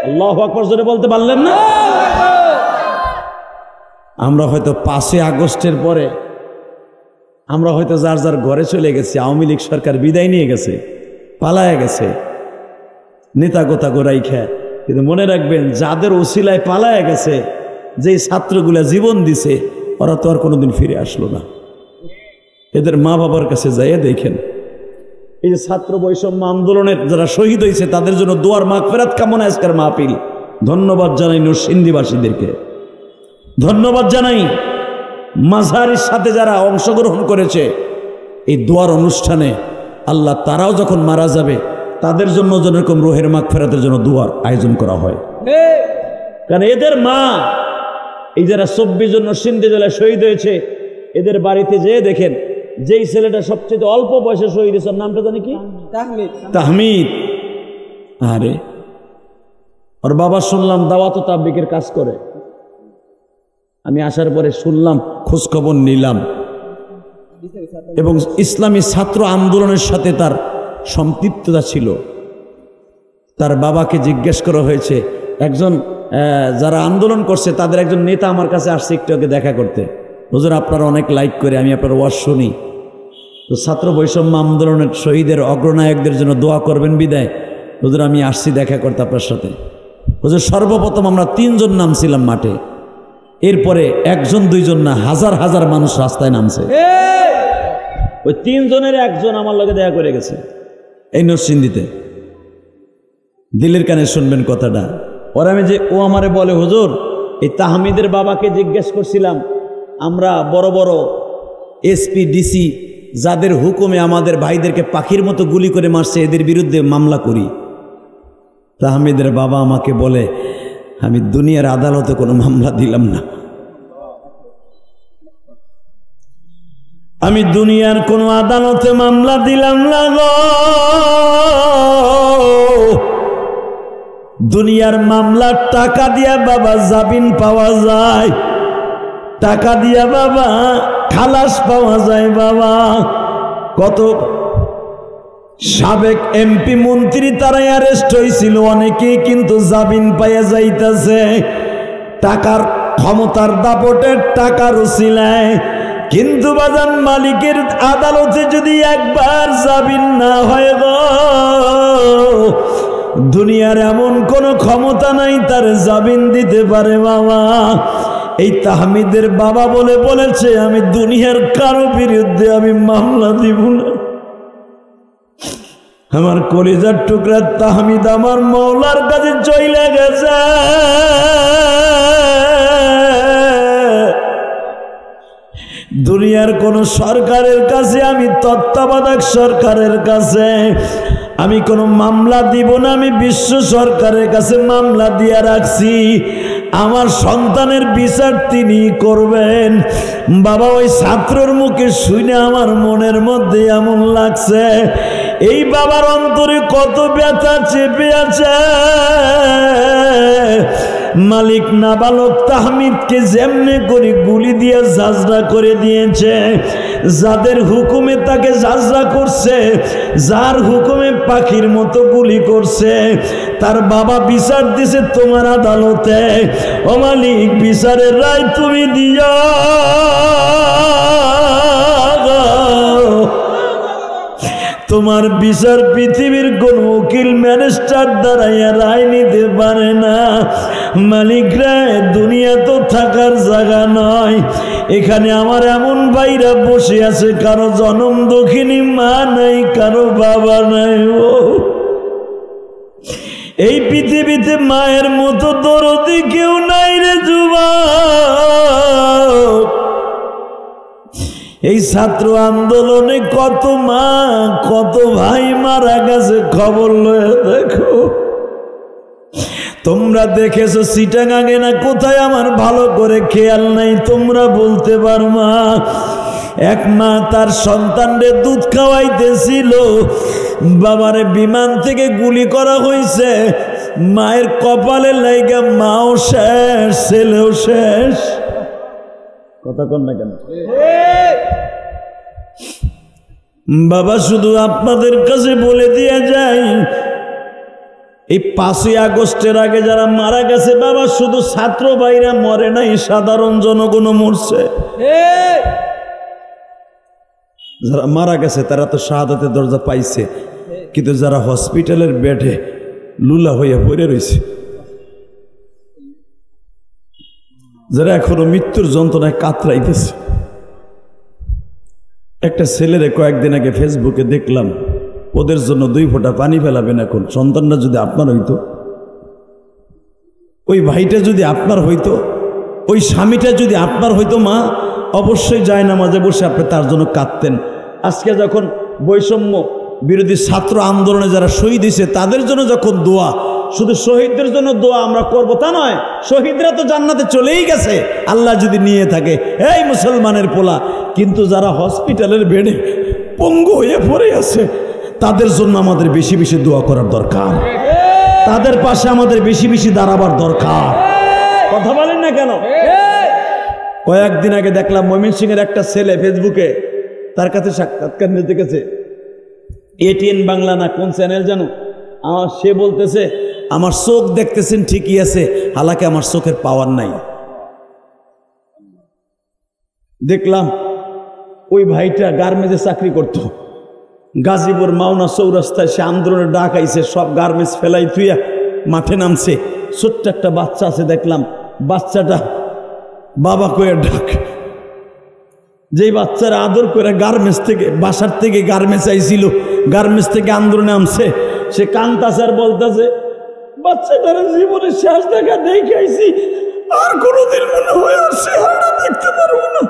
আল্লাহু আকবার জোরে বলতে পারলেন না? আমরা হয়তো 5 আগস্টের পরে আমরা হয়তো যার যার ঘরে চলে গেছি, আওয়ামী লীগ সরকার বিদায় নিয়ে গেছে, পালায় গেছে নেতা গোতা গোড়াই খায়, কিন্তু মনে রাখবেন যাদের ওসিলায় পালায় গেছে, যেই ছাত্রগুলা জীবন দিছে, ওরা তো আর কোনোদিন ফিরে আসলো না। এদের মা বাবার কাছে যাইয়া দেখেন, এই যে ছাত্র বৈষম্য আন্দোলনের যারা শহীদ হয়েছে তাদের জন্য দোয়ার মাগফিরাত কামনা আজকের মাহফিল। ধন্যবাদ জানাই নরসিংদীবাসীদেরকে, ধন্যবাদ জানাই মাঝারির সাথে যারা অংশগ্রহণ করেছে এই দোয়ার অনুষ্ঠানে। আল্লাহ তারাও যখন মারা যাবে তাদের জন্য যেন এরকম রোহের মাগফিরাতের জন্য দোয়ার আয়োজন করা হয়। কারণ এদের মা, এই যারা 24 জন নরসিংদী জেলায় শহীদ হয়েছে, এদের বাড়িতে যেয়ে দেখেন, যেই ছেলেটা সবচেয়ে অল্প বয়সে শহীদ হয়েছে, নামটা জানি কি? তাহমিদ। আরে ওর বাবা শুনলাম দাওয়াত ও তাবলীগের কাজ করে। আমি আসার পরে শুনলাম, খোঁজখবর নিলাম, এবং ইসলামী ছাত্র আন্দোলনের সাথে তার সম্পৃক্ততা ছিল। তার বাবাকে জিজ্ঞেস করা হয়েছে, একজন যারা আন্দোলন করছে তাদের একজন নেতা আমার কাছে আসছে একটু আগে দেখা করতে। হুজুর আপনারা অনেক লাইক করে আমি আপনার ওয়াজ শুনি, তো ছাত্র বৈষম্য আন্দোলনের শহীদের অগ্রনায়কদের জন্য দোয়া করবেন বিদায় হুজুর আমি আসছি দেখা করতে আপনার সাথে। হুজুর সর্বপ্রথম আমরা 3 জন নামছিলাম মাঠে, এরপরে 1 জন 2 জন না, হাজার হাজার মানুষ রাস্তায় নামছে। ওই 3 জনের 1 জন আমার লগে দেখা করে গেছে এই নরসিংদীতে। দিলের কানে শুনবেন কথাটা। ওরা আমি যে ও আমারে বলে হুজুর এই তাহমিদের বাবাকে জিজ্ঞেস করছিলাম, আমরা বড় বড় এসপি ডিসি যাদের হুকুমে আমাদের ভাইদেরকে পাখির মতো গুলি করে মারছে এদের বিরুদ্ধে মামলা করি। তাহমিদের বাবা আমাকে বলে আমি দুনিয়ার আদালতে কোনো মামলা দিলাম না, আমি দুনিয়ার কোনো আদালতে মামলা দিলাম না গো। দুনিয়ার মামলার টাকা দিয়া বাবা জামিন পাওয়া যায়, টাকা দিয়া বাবা খালাস পাওয়া যায়। বাবা কত সাবেক এমপি মন্ত্রী তারাই অ্যারেস্ট হয়েছিল, অনেকেই কিন্তু জামিন পাইয়া যাইতেছে টাকার ক্ষমতার দাপটে, টাকার উসিলায়। কিন্তু বাজান মালিকের আদালতে যদি একবার জামিন না হয় গো, দুনিয়ার এমন কোনো ক্ষমতা নাই তার জামিন দিতে পারে। বাবা এই তাহমিদের বাবা বলেছে আমি দুনিয়ার কারো বিরুদ্ধে আমি মামলা দিব না। আমার কলিজার টুকরা তাহমিদ আমার মওলার কাছে চলে গেছে। দুনিয়ার কোন সরকারের কাছে, আমি তত্ত্বাবধায়ক সরকারের কাছে আমি কোনো মামলা দিব না, আমি বিশ্ব সরকারের কাছে মামলা দিয়ে রাখছি, আমার সন্তানের বিচার তিনি করবেন। বাবা ওই ছাত্রর মুখে শুনে আমার মনের মধ্যে এমন লাগছে, এই বাবার অন্তরে কত ব্যথা চেপে আছে। মালিক নাবালক তাহমিদকে যেমনে করে গুলি দিয়ে জাজরা করে দিয়েছে, যাদের হুকুমে তাকে জাজরা করছে, যার হুকুমে পাখির মতো গুলি করছে, তার বাবা বিচার দিছে তোমার আদালতে। ও মালিক বিচারের রায় তুমি দিও, তোমার বিচার পৃথিবীর কোন উকিল ম্যাজিস্ট্রেট দ্বারাইয়া রায় নিতে পারে না। মালিক রে দুনিয়া তো থাকার জায়গা নয়, এখানে আমার এমন ভাইরা বসে আছে কারো জনম দক্ষিণী মা নাই, কারো বাবা নাই। ও এই পৃথিবীতে মায়ের মতো দরদি কেউ নাই রে যুবক। এই ছাত্র আন্দোলনে কত মা কত ভাই মারা গেছে, খবর লয়ে দেখো। তোমরা দেখেছো চিটাগাঙে না কোথায়, আমার ভালো করে খেয়াল নাই, তোমরা বলতে পারবা। এক মা তার সন্তানরে দুধ খাওয়াইতেছিল, বাবারে বিমান থেকে গুলি করা হয়েছে, মায়ের কপালে লাইগা মাও শেষ, ছেলেও শেষ। কথা কন না কেন বাবা? শুধু আপনাদের কাছে বলে দিয়ে যাই, এই 5ই আগস্টের আগে যারা মারা গেছে বাবা, শুধু ছাত্র ভাইরা মরে নাই, সাধারণ জনগণও মরছে। যারা মারা গেছে তারা তো শাহাদাতের দরজা পাইছে, কিন্তু যারা হসপিটালের বেডে লুলা হইয়া পড়ে রয়েছে, যারা এখনো মৃত্যুর যন্ত্রণায় কাতরাইতেছে। একটা ছেলেরে কয়েকদিন আগে ফেসবুকে দেখলাম, ওদের জন্য 2 ফোঁটা পানি ফেলাবেন। এখন সন্তানরা যদি আপনার হইতো, ওই ভাইটা যদি আপনার হইতো, ওই স্বামীটা যদি আপনার হইতো, মা অবশ্যই যায় না মাঝে বসে আপনি তার জন্য কাঁদতেন। আজকে যখন বৈষম্য বিরোধী ছাত্র আন্দোলনে যারা শহীদ হয়েছে তাদের জন্য যখন দোয়া, শুধু শহীদদের জন্য দোয়া আমরা করবো তা নয়, শহীদরা তো জান্নাতে চলেই গেছে আল্লাহ যদি নিয়ে থাকে, এই মুসলমানের পোলা। কিন্তু যারা হসপিটালের বেডে পঙ্গু হয়ে পড়ে আছে তাদের জন্য আমাদের বেশি বেশি দোয়া করার দরকার, তাদের পাশে আমাদের বেশি বেশি দাঁড়াবার দরকার। কথা বলেন না কেন? কয়েকদিন আগে দেখলাম ময়মনসিংহের একটা ছেলে ফেসবুকে, তার কাছে সাক্ষাৎকার নিতে গেছে, এটিএন বাংলা না কোন চ্যানেল জানো, সে বলতেছে আমার চোখ দেখতেছেন ঠিকই আছে, হালাকি আমার চোখের পাওয়ার নাই। দেখলাম ওই ভাইটা গার্মেন্টসে চাকরি করত, গাজীপুর মাওনা চৌরাস্তায় সে আন্দোলনের ডাক আইছে, সব গার্মেন্টস ফেলাই তুইয়া মাঠে নামছে। ছোট্ট একটা বাচ্চা আছে, দেখলাম বাচ্চাটা বাবা কয়ে ডাক, যেই বাচ্চারা আদর করে গার্মেন্টস থেকে বাসার থেকে গার্মেন্টস আইছিল, গার্মেন্টস থেকে আন্দোলনে নামছে, সে কান্তাছে আর বলতেছে বাচ্চাটার জীবনে শেষ দেখা দেখে আইছি, আর কোনোদিন মনে হয় আর সে হারটা দেখতে পারবো না।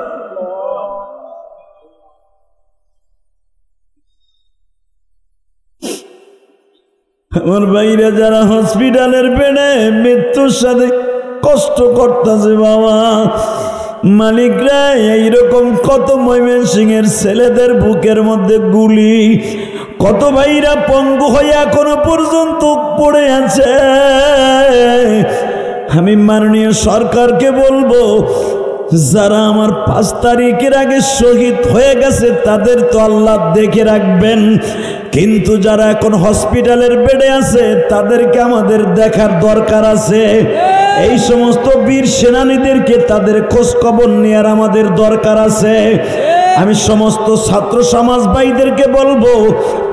আমার ভাইরা যারা হসপিটালের বেডে মৃত্যুর সাথে কষ্ট করতেছে বাবা, মালিকরা এইরকম কত ময়মনসিংহের ছেলেদের বুকের মধ্যে গুলি, কত ভাইরা পঙ্গু হয়ে এখনো পর্যন্ত পড়ে আছে। আমি মাননীয় সরকারকে বলবো, যারা আমার 5 তারিখের আগে শহীদ হয়ে গেছে তাদের তো আল্লাহ দেখে রাখবেন, কিন্তু যারা এখন হসপিটালের বেডে আছে তাদেরকে আমাদের দেখার দরকার আছে। এই সমস্ত বীর সেনানীদেরকে তাদের খোঁজ খবর নেওয়ার আমাদের দরকার আছে। আমি সমস্ত ছাত্র সমাজ ভাইদেরকে বলবো,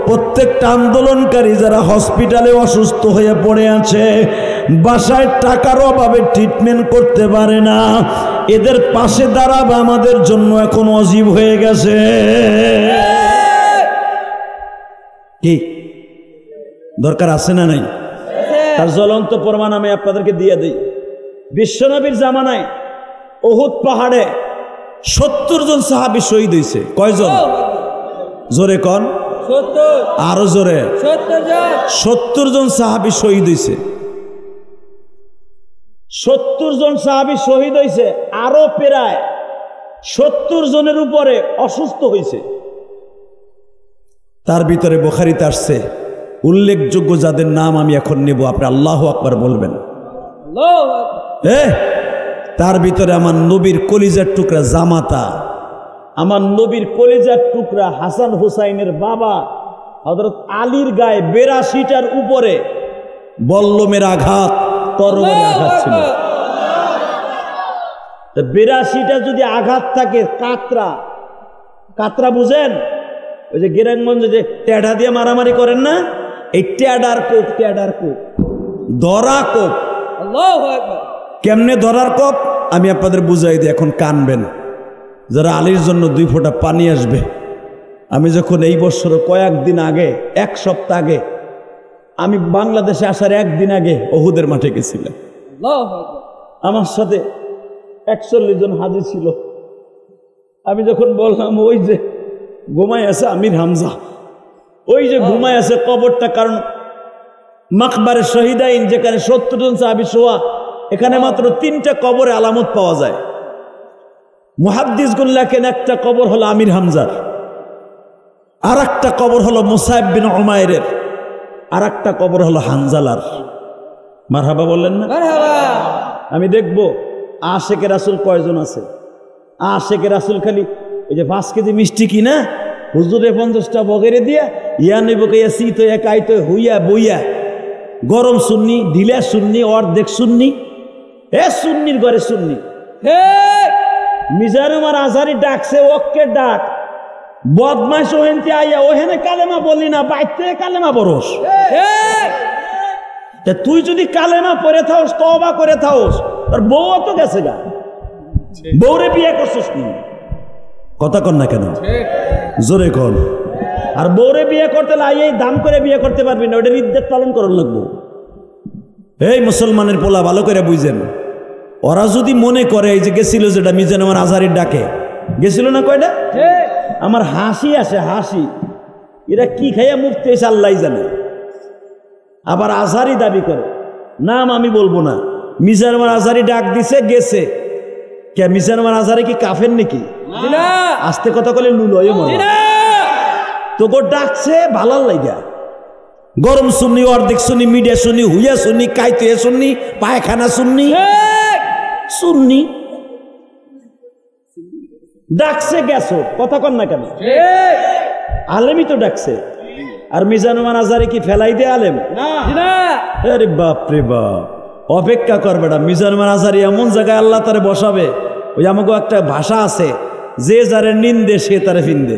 প্রত্যেকটা আন্দোলনকারী যারা হসপিটালে অসুস্থ হয়ে পড়ে আছে, বাসায় টাকার অভাবে ট্রিটমেন্ট করতে পারে না, এদের পাশে দাঁড়াবে আমাদের জন্য এখন অজীব হয়ে গেছে। কি দরকার আছে না নাই? তার জ্বলন্ত প্রমাণ আমি আপনাদেরকে দিয়ে দিই। বিশ্বনবীর জামানায় উহুদ পাহাড়ে 70 জন সাহাবী শহীদ হয়েছে। কয়জন? জোরে কন, আরো জোরে। 70 জন সাহাবী শহীদ হয়েছে। 70 জন সাহাবী শহীদ হয়েছে, আরো প্রায় 70 জনের উপরে অসুস্থ হয়েছে। তার ভিতরে বুখারীতে আসছে, উল্লেখযোগ্য যাদের নাম আমি এখন নেব, আপনি আল্লাহু আকবার বলবেন। তার ভিতরে আমার নবীর কলিজার টুকরা জামাতা, আমার নবীর কলিজার টুকরা হাসান হুসাইনের বাবা হযরত আলীর গায়ে 82টার উপরে বল্লমের আঘাত, তরবারির আঘাত ছিল। 82টা যদি আঘাত থাকে, কাতরা বুঝেন? ওই যে গিরাঙ্গঞ্জে যে টেডা দিয়ে মারামারি করেন না, এই টেডার কোপ, ধরা কোপ। কেমনে ধরার কোপ আমি আপনাদের বুঝাই দিই, এখন কানবেন। যারা আলীর জন্য 2 ফোঁটা পানি আসবে। আমি যখন এই বছর কয়েকদিন আগে, 1 সপ্তাহ আগে, আমি বাংলাদেশে আসার 1 দিন আগে উহুদের মাঠে গেছিলাম। আমার সাথে 41 জন হাজী ছিল। আমি যখন বললাম ওই যে ঘুমায় আছে আমির হামজা, ওই যে ঘুমায় আছে কবরটা, কারণ মাকবারে শহীদাইন যেখানে 70 জন সাহাবী শোয়া, এখানে মাত্র 3টা কবরে আলামত পাওয়া যায়। মুহাদ্দিসগণ লেখেন একটা কবর হলো আমির হামজার, আর একটা কবর হলো মুসাইব বিন উমাইরের, আর একটা কবর হলো হানজালার। মারহাবা বললেন না? আমি দেখবো আশেকে রাসূল কয়জন আছে। আশেকে রাসূল খালি ওই যে 5 কেজি মিষ্টি কিনা হুজুরে 50টা বগেরে দিয়া ইয়া নেবকে শীত একাইত হুইয়া বইয়া, গরম সুন্নি, ঢিলা সুন্নি, অর্ধেক সুন্নি, সুন্নির ঘরে সুন্নি। মিজানুর আজহারি ডাকছে, ওকে ডাক, বদমাইশ ওহেনতে আইয়া ওহেনে কালেমা বলি না, বাইতে কালেমা বরস। তুই যদি কালেমা পড়ে থাকস, তওবা করে থাকস, তোর বউ তো গেছে গা, বউরে বিয়ে করছিস নি? কথা কন না কেন? জোরে কন। আর বউরে বিয়ে করতে এই দাম করে বিয়ে করতে পারবি না, ওটা ইদ্যত পালন করার লাগবো। এই মুসলমানের পোলা ভালো করে বুঝেন, ওরা যদি মনে করে এই যে গেছিল, যেটা মিজানুর আজহারির ডাকে গেছিল না, কয়টা আমার হাসি আসে, হাসি। এরা কি খাইয়া মুক্তি হয়েছে আল্লাহ জানে। আবার আজহারি দাবি করে, নাম আমি বলবো না। মিজানুর আজহারি ডাক দিছে, গেছে। কে মিজানুর আজহারি কি কাফের নাকি? আস্তে কথা বলে লুলয় তোকে ডাকছে ভালার লাইগা। গরম শুননি, অর্ধেক শুনি, মিডিয়া শুনি, হুইয়া শুনি, কাইতে শুননি, পায়খানা শুননি, শুননি ডাকছে, গেছো। কথা কন না কেন? আলেমই তো ডাকছে। আর মিজানুর আজহারি কি ফেলাই দে আলেম? আরে বাপ রে বাপ, অপেক্ষা কর বেটা। মিজানুর আজহারি এমন জায়গায় আল্লাহ তারে বসাবে। ওই আমাকে একটা ভাষা আছে, যে যারে নিন্দে সে তারে ফিন্দে।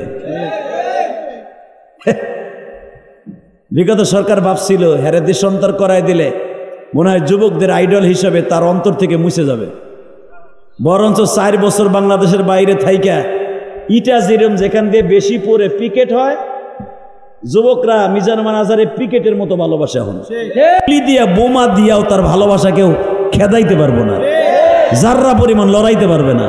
বিগত সরকার ভাবছিল হেরে দেশান্তর করাই দিলে মনে হয় যুবকদের আইডল হিসাবে তার অন্তর থেকে মুছে যাবে। বরঞ্চ 4 বছর বাংলাদেশের বাইরে থাইকা ইটা যেরম যেখান দিয়ে বেশি পরে পিকেট হয়, যুবকরা মিজান আজহারে পিকেটের মতো ভালোবাসা হন। দিয়া বোমা দিয়াও তার ভালোবাসা কেউ খেদাইতে পারবো না, যাররা পরিমাণ লড়াইতে পারবে না।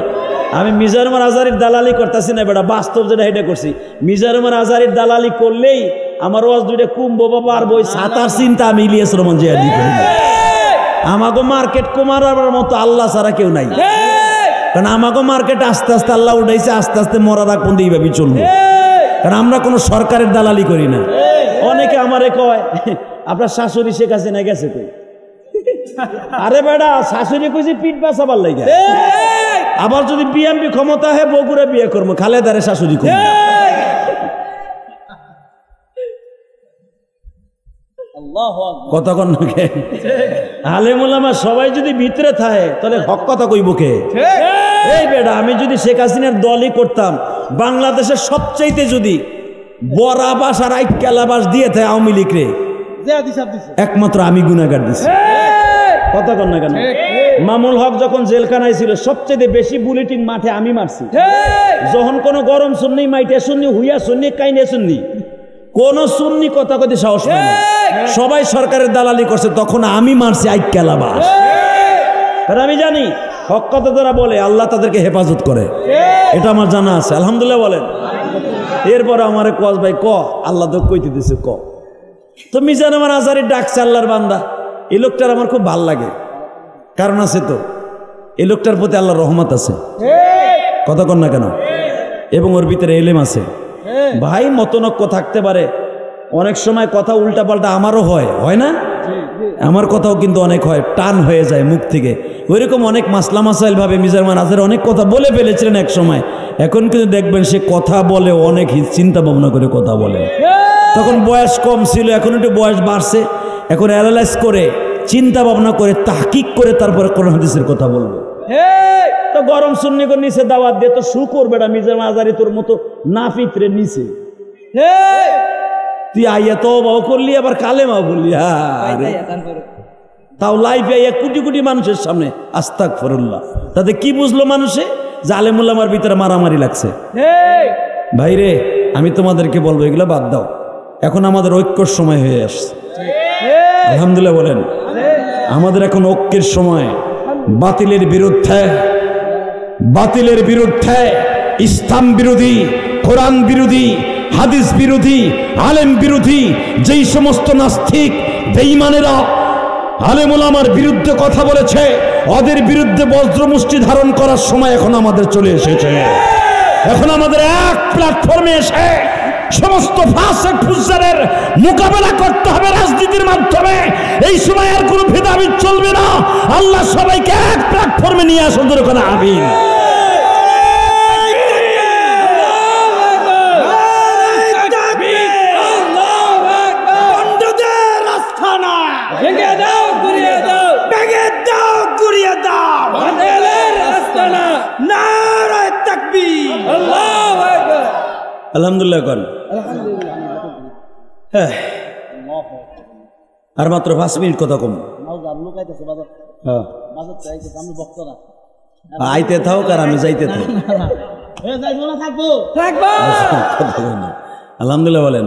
আমি মিজানুর আজহারির দালালি করতেছি না বেটা, বাস্তব যেটা এটা করছি। মিজানুর আজহারির দালালি করলেই আমার ওয়াজ দুইটা কুম্ভ বাবা আর বই সাতার চিন্তা আমি ইলিয়াস রহমান জিয়াদি করি না। আমাগো মার্কেট কমার মতো আল্লাহ ছাড়া কেউ নাই, কারণ আমাগো মার্কেট আস্তে আস্তে আল্লাহ উঠাইছে, আস্তে আস্তে মরার আগ পর্যন্ত এইভাবেই চলবো, কারণ আমরা কোনো সরকারের দালালি করি না। অনেকে আমারে কয় আপনার শাশুড়ি শেখ হাসিনা গেছে কই? আরে বেটা শাশুড়ি কইছি পিঠ বাঁচাবার লাগে, আবার যদি বিএনপি ক্ষমতা হয় বগুড়া বিয়ে করবো, খালেদারে শাশুড়ি করবো। কতক্ষণ আলেম ওলামা সবাই যদি ভিতরে থাকে তাহলে হক কথা কইব কে? এই বেটা আমি যদি শেখ হাসিনার দলই করতাম, বাংলাদেশের সবচাইতে যদি বরাবাস আর আইক্যালাবাস দিয়ে থাকে আওয়ামী লীগ রে, একমাত্র আমি গুনাহগার দিছি। কথা কন না কেন? মামুল হক যখন জেলখানায় ছিল সবচেয়ে বেশি বুলেটিন মাঠে আমি মারছি। যখন কোনো গরম সুন্নি মাইটে সুন্নি হুইয়া সুন্নি কাইনে সুন্নি কোন সুন্নি কথা কইতে সাহস পায় না, সবাই সরকারের দালালি করছে, তখন আমি মারছি আইক্যালাবাস। আর আমি জানি হক কথা যারা বলে আল্লাহ তাদেরকে হেফাজত করে, এটা আমার জানা আছে আলহামদুলিল্লাহ বলেন। এরপর আমারে কস ভাই ক আল্লাহ তো কইতে দিছে ক। তো মিজানুর আজহারি ডাকছে আল্লাহর বান্দা, এই লোকটার আমার খুব ভাল লাগে, কারণ আছে তো এই লোকটার প্রতি আল্লাহর রহমত আছে, কথা কন না কেন? এবং ওর ভিতরে এলেম আছে। ভাই মতনৈক্য থাকতে পারে, অনেক সময় কথা উল্টা পাল্টা আমারও হয় না? আমার কথাও কিন্তু অনেক হয়, টান হয়ে যায় মুখ থেকে। ওইরকম অনেক মাসলা মাসাইল ভাবে মিজানুর আজহারি অনেক কথা বলে ফেলেছিলেন এক সময়, এখন কিন্তু দেখবেন সে কথা বলে অনেক চিন্তা ভাবনা করে কথা বলে। তখন বয়স কম ছিল, এখন একটু বয়স বাড়ছে, এখন অ্যানালাইজ করে চিন্তা ভাবনা করে তাহকিক করে তারপরে কোরআন হাদিসের কথা বলবে। তো গরম সুন্নি করে নিচে দাওয়াত দিয়ে তো শু করবে না মিজানুর আজহারি তোর মতো নাফিতরে নিচে। তুই আইয়া তো বাও করলি আবার কালেমাও বললি, তাও লাইফে আইয়া কোটি কোটি মানুষের সামনে আস্তাগফিরুল্লাহ। তাতে কি বুঝলো মানুষে? যে আলেম উলামার ভিতরে মারামারি লাগছে। ভাইরে আমি তোমাদেরকে বলবো এগুলো বাদ দাও, এখন আমাদের ঐক্যর সময় হয়ে আসছে আলহামদুলিল্লাহ বলেন। আমাদের এখন ঐক্যের সময়। বাতিলের বিরুদ্ধে ইসলাম বিরোধী, কোরআন বিরোধী, হাদিস বিরোধী, আলেম বিরোধী যেই সমস্ত নাস্তিক বেঈমানেরা আলেম ওলামার বিরুদ্ধে কথা বলেছে, ওদের বিরুদ্ধে বজ্রমুষ্টি ধারণ করার সময় এখন আমাদের চলে এসেছে। এখন আমাদের এক প্ল্যাটফর্মে এসে সমস্ত ফাসিক ফুজ্জারের মোকাবেলা করতে হবে রাজনীতির মাধ্যমে। এই সময় আর কোনো ভেদাভেদ চলবে না। আল্লাহ সবাইকে এক প্ল্যাটফর্মে নিয়ে আসুন, করে আমিন। আলহামদুলিল্লাহ কন। হ্যাঁ আর মাত্র 5 মিনিট কথা কম। আইতে থাক আর আমি যাইতে থাক। আলহামদুলিল্লাহ বলেন।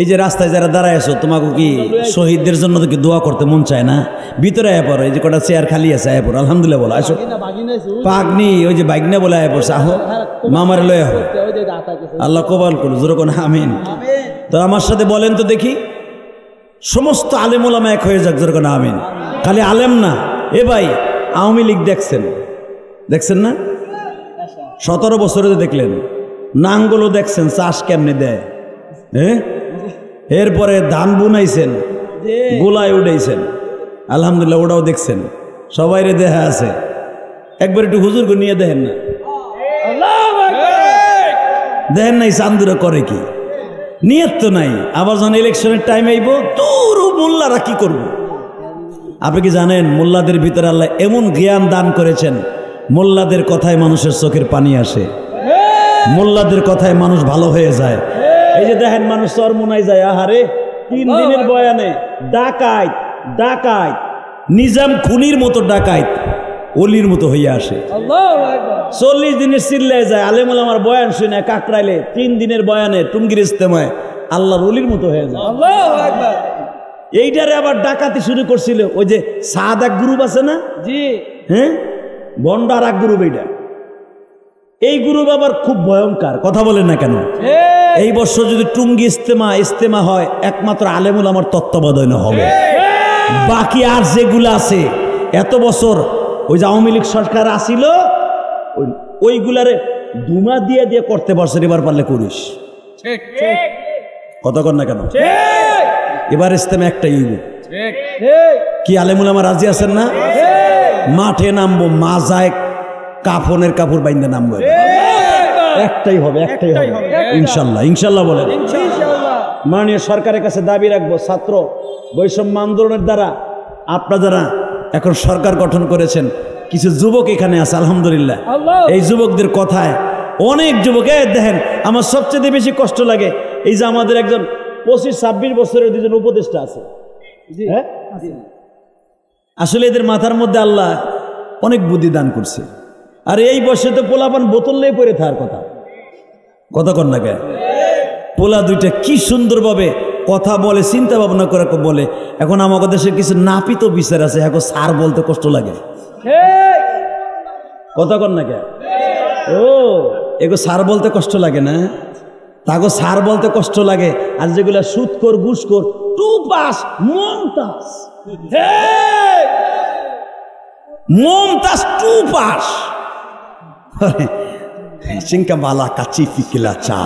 এই যে রাস্তায় যারা দাঁড়ায় আছো, তোমাকে কি শহীদদের জন্য তো কি দোয়া করতে মন চায় না? ভিতরে আয়া পড়ো, এই যে কটা চেয়ার খালি আছে আয়া পড়ো। আলহামদুলিল্লাহ বলো, আসো। পাগনি ওই যে বাইকনা বলে আয়া পড়ছে, আহো মামারে লয়ে আহো। আল্লাহ কবুল করুন, জোরে কোন আমিন। তো আমার সাথে বলেন তো দেখি, সমস্ত আলেম ওলামা এক হয়ে যাক, জোরে কোন আমিন। খালি আলেম না, এ ভাই আওয়ামী লীগ দেখছেন না? 17 বছরে দেখলেন, নাঙ্গলও দেখছেন চাষ কেমনে দেয়, হ্যাঁ? এরপরে ধান বুনাইছেন, গোলায় উঠাইছেন, আলহামদুলিল্লাহ ওটাও দেখছেন, সবাই রে দেখা আছে। একবার একটু হুজুরকে নিয়ে দেখেন না, দেখেন নাই চান্দুরা করে কি, নিয়ত তো নাই। আবার যখন ইলেকশনের টাইম আইব, তোর মোল্লারা কি করবো? আপনি কি জানেন মোল্লাদের ভিতরে আল্লাহ এমন জ্ঞান দান করেছেন, মোল্লাদের কথায় মানুষের চোখের পানি আসে, মোল্লাদের কথায় মানুষ ভালো হয়ে যায়। এই যে দেখেন মানুষ চরমোনায় যায়, আহারে 3 দিনের বয়ানে ডাকাইত ডাকাইত নিজাম খুনির মতো ডাকাইত অলির মতো হইয়া আসে। 40 দিনের চিল্লায় যায়, আলেম ওলামার বয়ান শুনে কাকরাইলে 3 দিনের বয়ানে টুঙ্গির ইস্তেমায় আল্লাহর অলির মতো হয়ে যায়। এইটারে আবার ডাকাতি শুরু করছিল ওই যে সাদ এক গ্রুপ আছে না, জি হ্যাঁ, বন্ডার এক গ্রুপ। এইটা এই গ্রুপ আবার খুব ভয়ঙ্কর, কথা বলেন না কেন? এই বছর যদি টুঙ্গি ইস্তেমা হয় একমাত্র আলেম ওলামার তত্ত্বাবধানে হবে, বাকি আর যেগুলো আছে এত বছর ওই যে আওয়ামী লীগ সরকার আসিল ওইগুলারে ধুমা দিয়ে দিয়ে করতে পারছে, এবার পারলে করিস। কথা কর না কেন? এবার ইস্তেমা একটাই কি আলেম ওলামা রাজি আছেন না? মাঠে নামবো, মাজায় কাফনের কাপড় বাইন্দা নামবো, একটাই হবে, একটাই হবে ইনশাল্লাহ। ইনশাল্লাহ বলেন। মাননীয় সরকারের কাছে দাবি রাখবো, ছাত্র বৈষম্য আন্দোলনের দ্বারা আপনারা যারা এখন সরকার গঠন করেছেন, কিছু যুবক এখানে আছে আলহামদুলিল্লাহ, এই যুবকদের কথায় অনেক যুবক দেখেন আমার সবচেয়ে বেশি কষ্ট লাগে এই যে আমাদের একজন 25-26 বছরের 2জন উপদেষ্টা আছে, হ্যাঁ আসলে এদের মাথার মধ্যে আল্লাহ অনেক বুদ্ধি দান করছে। আর এই বয়সে তো পোলাপান বোতল নিয়ে পড়ে থাকার কথা, কথা কর না কে? পোলা দুইটা কি সুন্দরভাবে কথা বলে, চিন্তা ভাবনা করে বলে। এখন আমাদের দেশে কিছু নাপিত বিচার আছে, এখন সার বলতে কষ্ট লাগে, কথা কর না কে? ও এগো সার বলতে কষ্ট লাগে না, তাগো সার বলতে কষ্ট লাগে। আর যেগুলা সুদখোর ঘুষখোর টুপাস মমতাজ, মমতাজ টুপাস চিঙ্কা মালা কাচি পিকলা চা,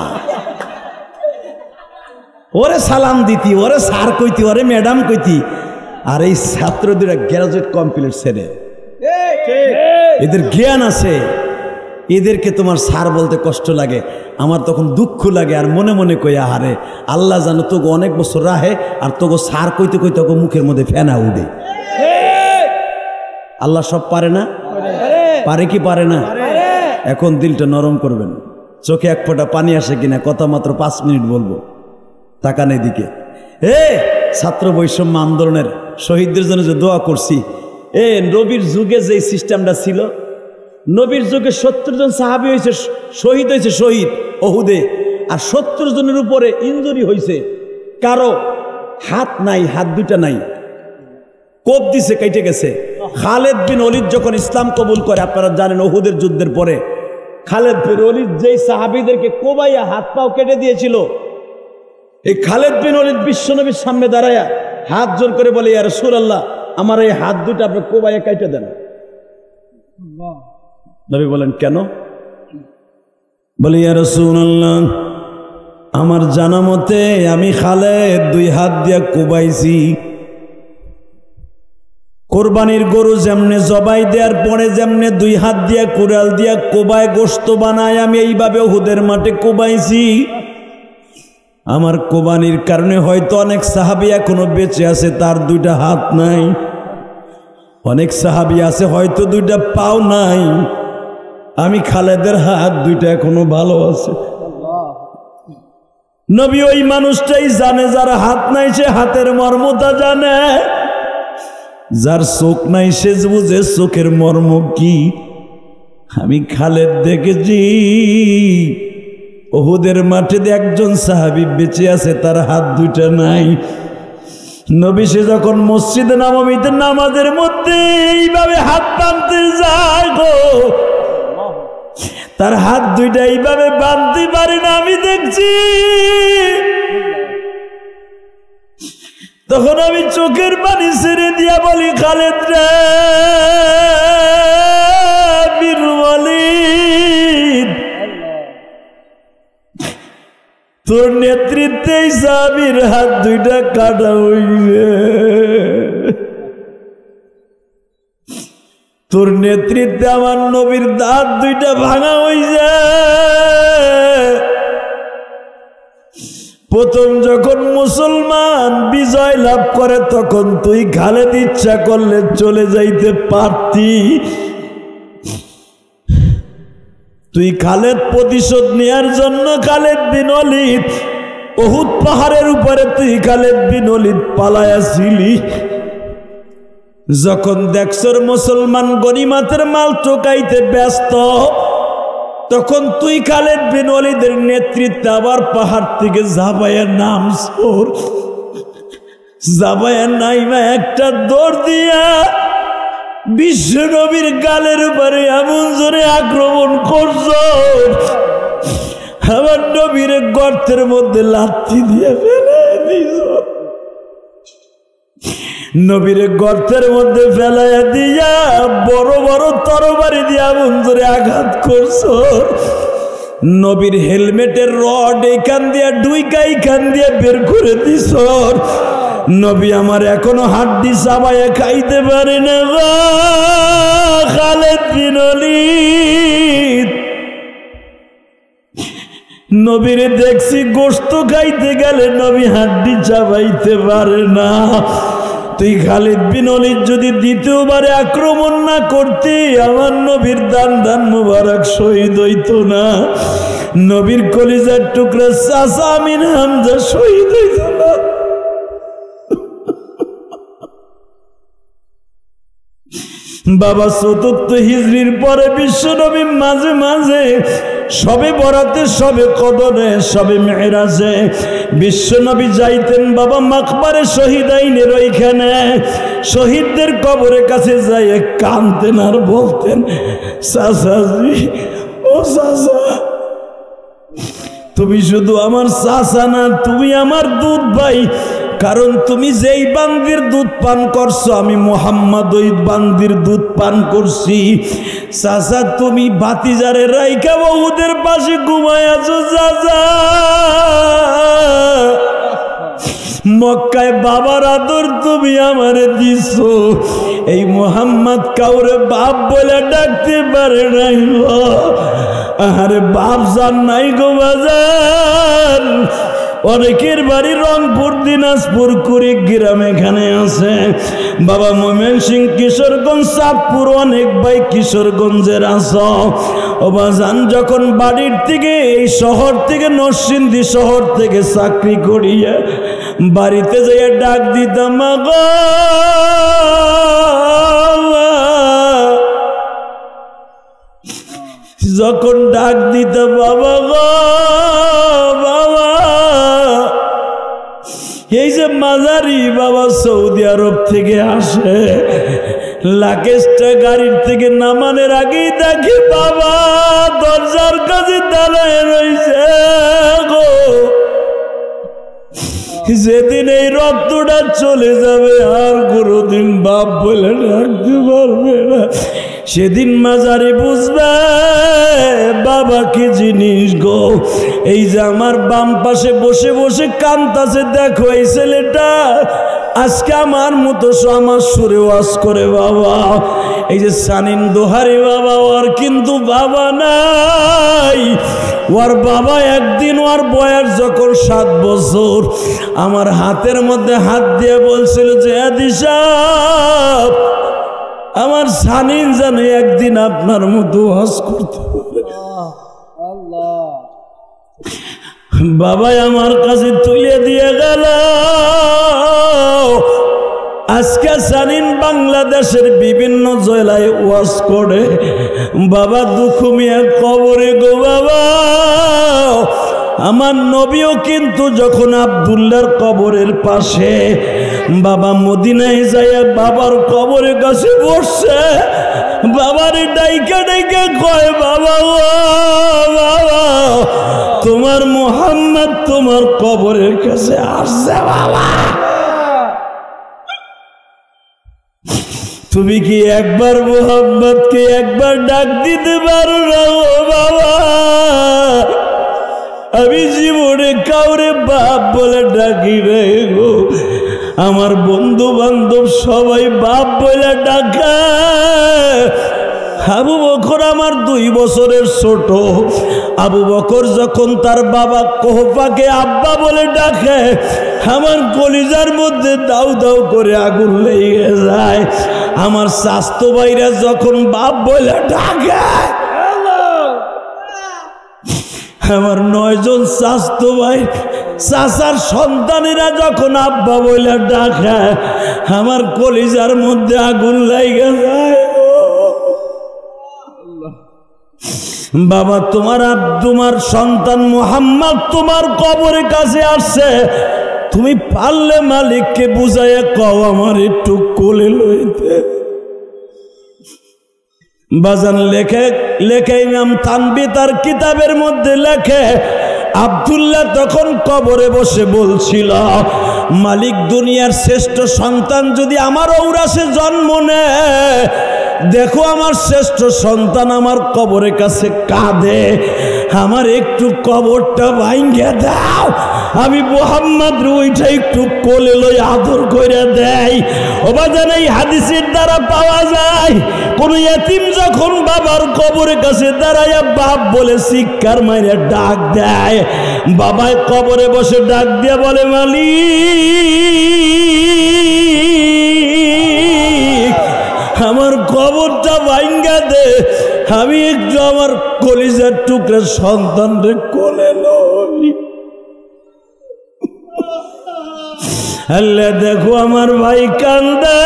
ওরে সালাম দিতি, ওরে স্যার কইতি, ওরে ম্যাডাম কইতি। আর এই ছাত্র দুটা গ্রাজুয়েট কমপ্লিট ছেড়ে, এদের জ্ঞান আছে, এদেরকে তোমার স্যার বলতে কষ্ট লাগে। আমার তখন দুঃখ লাগে আর মনে মনে কই আহারে আল্লাহ জানো তোকে অনেক বছর রাহে আর তোকে স্যার কইতে কইতে তোকে মুখের মধ্যে ফেনা উঠে। আল্লাহ সব পারে না? পারে কি পারে না? এখন দিলটা নরম করবেন, চোখে এক ফোঁটা পানি আসে কিনা, কথা মাত্র 5 মিনিট বলবো, তাকান এদিকে। ছাত্র বৈষম্য আন্দোলনের শহীদদের জন্য যে দোয়া করছি, নবীর যুগে যে সিস্টেমটা ছিল, নবীর যুগে 70 জন সাহাবী হয়েছে, শহীদ হয়েছে, শহীদ ওহুদে। আর 70 জনের উপরে ইনজুরি হয়েছে, কারো হাত নাই, হাত দুটা নাই, কোপ দিছে, কেটে গেছে। খালেদ বিন ওলীদ যখন ইসলাম কবুল করে, আপনারা জানেন ওহুদের যুদ্ধের পরে খালেদ বিন ওলীদ যেই সাহাবীদেরকে কোবাইয়া হাত পাও কেটে দিয়েছিল, এই খালেদ বিন ওলীদ বিশ্বনবীর সামনে দাঁড়ায়া হাত জোর করে বলে, ইয়া রাসূলুল্লাহ আমার এই হাত দুটো আপনি কোবাইয়া কেটে দেন। নবী বলেন কেন? বলে ইয়া রাসূলুল্লাহ আমার জানা মতে আমি খালেদ 2 হাত দিয়া কোবাইছি। কোরবানির গরু যেমনে জবাই দেওয়ার পরে যেমনে 2 হাত দিয়া কুড়াল দিয়া কোবায় গোশত বানায়, আমি এইভাবে উহুদের মাঠে কোবাইছি। আমার কোবানির কারণে হয়তো অনেক সাহাবী এখনো বেঁচে আছে, তার 2টা হাত নাই। অনেক সাহাবী আছে হয়তো 2টা পাও নাই, আমি খালেদের হাত 2টা এখনো ভালো আছে। নবী ওই মানুষটাই জানে যার হাত নাই, সে হাতের মর্মটা জানে। যার চোখ নাই সে বুঝে চোখের মর্ম কি। আমি খালেদ দেখেছি ওহুদের মাঠে একজন সাহাবী বেঁচে আছে, তার হাত 2টা নাই। নবী সে যখন মসজিদে নববীতে নামাজের মধ্যে এইভাবে হাত টানতে যায় গো, তার হাত 2টা এইভাবে বাঁধতে পারে না, আমি দেখছি। তখন আমি চোখের পানি ছেড়ে দিয়া বলি, খালেদ রে বীর ওয়ালিদ, তোর নেতৃত্বে সাহাবীর হাত 2টা কাটা হইবে, তোর নেতৃত্বে আমার নবীর দাঁত 2টা ভাঙা হইছে। প্রথম যখন মুসলমান বিজয় লাভ করে তখন তুই খালেদ ইচ্ছা করলে চলে যাইতে পারতি, তুই খালেদ প্রতিশোধ নেয়ার জন্য খালেদ বিন ওয়ালিদ উহুদ পাহাড়ের উপরে তুই খালেদ বিন ওয়ালিদ পালায়াছিলি। যখন দেখছর মুসলমান গনিমতের মাল টোকাইতে ব্যস্ত, তখন তুই খালেদ বিন ওয়ালিদের নেতৃত্বে আবার পাহাড় থেকে ঝাঁপাইয়া নামছর। ঝাঁপাইয়া নাইমা একটা দৌড় দিয়া বিশ্ব নবীর গালের উপরে এমন জোরে আক্রমণ করছ, আমার নবীর গর্তের মধ্যে লাথি দিয়ে ফেলে দিছ। নবীর গর্তের মধ্যে ফেলাইয়া দিয়া বড় বড় তরবারি দিয়ে এমন জোরে আঘাত করছ। নবীর হেলমেটের রড এখান দিয়ে ডুইকা এখান দিয়ে বের করে দিছ। নবী আমার এখনো হাড্ডি চাবাইয়া খাইতে পারে না। খালেদ বিন ওয়ালিদ নবীরে দেখছি গোশত খাইতে গেলে নবী হাড্ডি চাবাইতে পারে না। তুই খালিদ বিন ওয়ালিদ যদি দ্বিতীয়বারে আক্রমণ না করতে, আমার নবীর দান দান মুবারক শহীদ হইত না। নবীর কলিজার টুকরা চাচা আমিন হামজা শহীদ হইত না। বাবা চতুর্থ হিজরির পরে বিশ্ব নবী মাঝে মাঝে সবে বরাতে, সবে কদরে, সবে মেরাজে বিশ্ব নবী যাইতেন বাবা মাকবারে শহীদাইনের ওইখানে শহীদদের কবরের কাছে যাই কাঁদতেন আর বলতেন, চাচাজি ও চাচা, তুমি শুধু আমার চাচা না, তুমি আমার দুধ ভাই। কারণ তুমি যেই বান্দির দুধ পান করছো আমি মুহাম্মদ ওই বান্দির দুধ পান করছি। চাচা তুমি ভাতিজারে রাইখা ওদের পাশে ঘুমায় আছো। চাচা মক্কায় বাবার আদর তুমি আমারে দিছো, এই মুহাম্মদ কাউরে বাপ বলে ডাকতে পারে নাই। আরে বাপ জান নাই গো বাজার। অনেকের বাড়ি রংপুর, দিনাজপুর, কুড়িগ্রাম এখানে আছে বাবা। ময়মনসিংহ, কিশোরগঞ্জ, চাঁদপুর অনেক ভাই কিশোরগঞ্জের আস। ও বাজান যখন বাড়ির থেকে এই শহর থেকে নরসিংদী শহর থেকে চাকরি করিয়া বাড়িতে যাইয়া ডাক দিতাম, মাগো যখন ডাক দিতাম বাবা গো বাবা, এই যে মাজারি বাবা সৌদি আরব থেকে আসে, লাগেজটা গাড়ির থেকে নামানোর আগেই দেখি বাবা দরজার কাছে দাঁড়ায় রয়েছে গো। যেদিন এই রক্তটা চলে যাবে আর কোনোদিন বাপ বলে ডাকতে পারবে না, সেদিন মাজারে বুঝবে বাবা কি জিনিস গো। এই যে আমার বাম পাশে বসে বসে কান্দাছে, দেখো এই ছেলেটা আজকে আমার মতো আমার সুরে ওয়াজ করে বাবা। এই যে সানিন দোহারি বাবা, ওর কিন্তু বাবা নাই। ওর বাবা একদিন ওর বয়স যখন 7 বছর আমার হাতের মধ্যে হাত দিয়ে বলছিল যে আদিশা আমার সানিন জানে একদিন আপনার মতো ওয়াজ করতে পারে। বাবা আমার কাছে তুলে দিয়ে গেল। আজকে সানিন বাংলাদেশের বিভিন্ন জেলায় ওয়াজ করে বাবা। দুখুমিয়া কবরে গো বাবা। আমার নবীও কিন্তু যখন আব্দুল্লাহর কবরের পাশে বাবা মদিনায় যাইয়া বাবার কবরের কাছে বসছে, বাবার ডাইকা ডাইকা কয় বাবা ও বাবা তোমার মুহাম্মদ তোমার কবরের কাছে আসছে বাবা। তুমি কি একবার মুহাম্মদকে একবার ডাক দিতে পারো না ও বাবা? আমি জীবনে কাউরে বাপ বলে ডাকি রে গো। আমার বন্ধু বান্ধব সবাই বাপ বলে ডাকে। আবু বকর আমার 2 বছরের ছোট। আবু বকর যখন তার বাবা কোহফাকে আব্বা বলে ডাকে, আমার কলিজার মধ্যে দাউ দাউ করে আগুন লেগে যায়। আমার স্বাস্থ্য ভাইরা যখন বাপ বলে ডাকে, আমার 9 জন চাচতো ভাই চাচার সন্তানেরা যখন আব্বা বলে ডাকে আমার কলিজার মধ্যে আগুন লাগা যায়। বাবা তোমার সন্তান মুহাম্মদ তোমার কবরের কাছে আসছে, তুমি পারলে মালিককে বুঝাইয়া কও আমার একটু কোলে লইতে। বাজান লেখে ইমাম তানবী তার কিতাবের মধ্যে লেখে আব্দুল্লাহ তখন কবরে বসে বলছিল, মালিক দুনিয়ার শ্রেষ্ঠ সন্তান যদি আমার ঔরাসে জন্ম নেয়, দেখো আমার শ্রেষ্ঠ সন্তান আমার কবরের কাছে কাঁদে, আমার একটু কবরটা ভাঙ্গা দাও, আমি মুহাম্মদ রুইটা একটু কোলে লই আদর করে দেই। ও বাজান এই হাদিসের দ্বারা পাওয়া যায় কোন ইতিম যখন বাবার কবরের কাছে দাঁড়ায়া বাপ বলে চিৎকার মাইরে ডাক দেয়, বাবায় কবরে বসে ডাক দিয়ে বলে মালিক আমার কবরটা ভাঙ্গা দে, আমি একটু আমার কলিজার টুকরা সন্তানরে কোলে লই। আল্লাহ দেখো আমার ভাই কান্দে,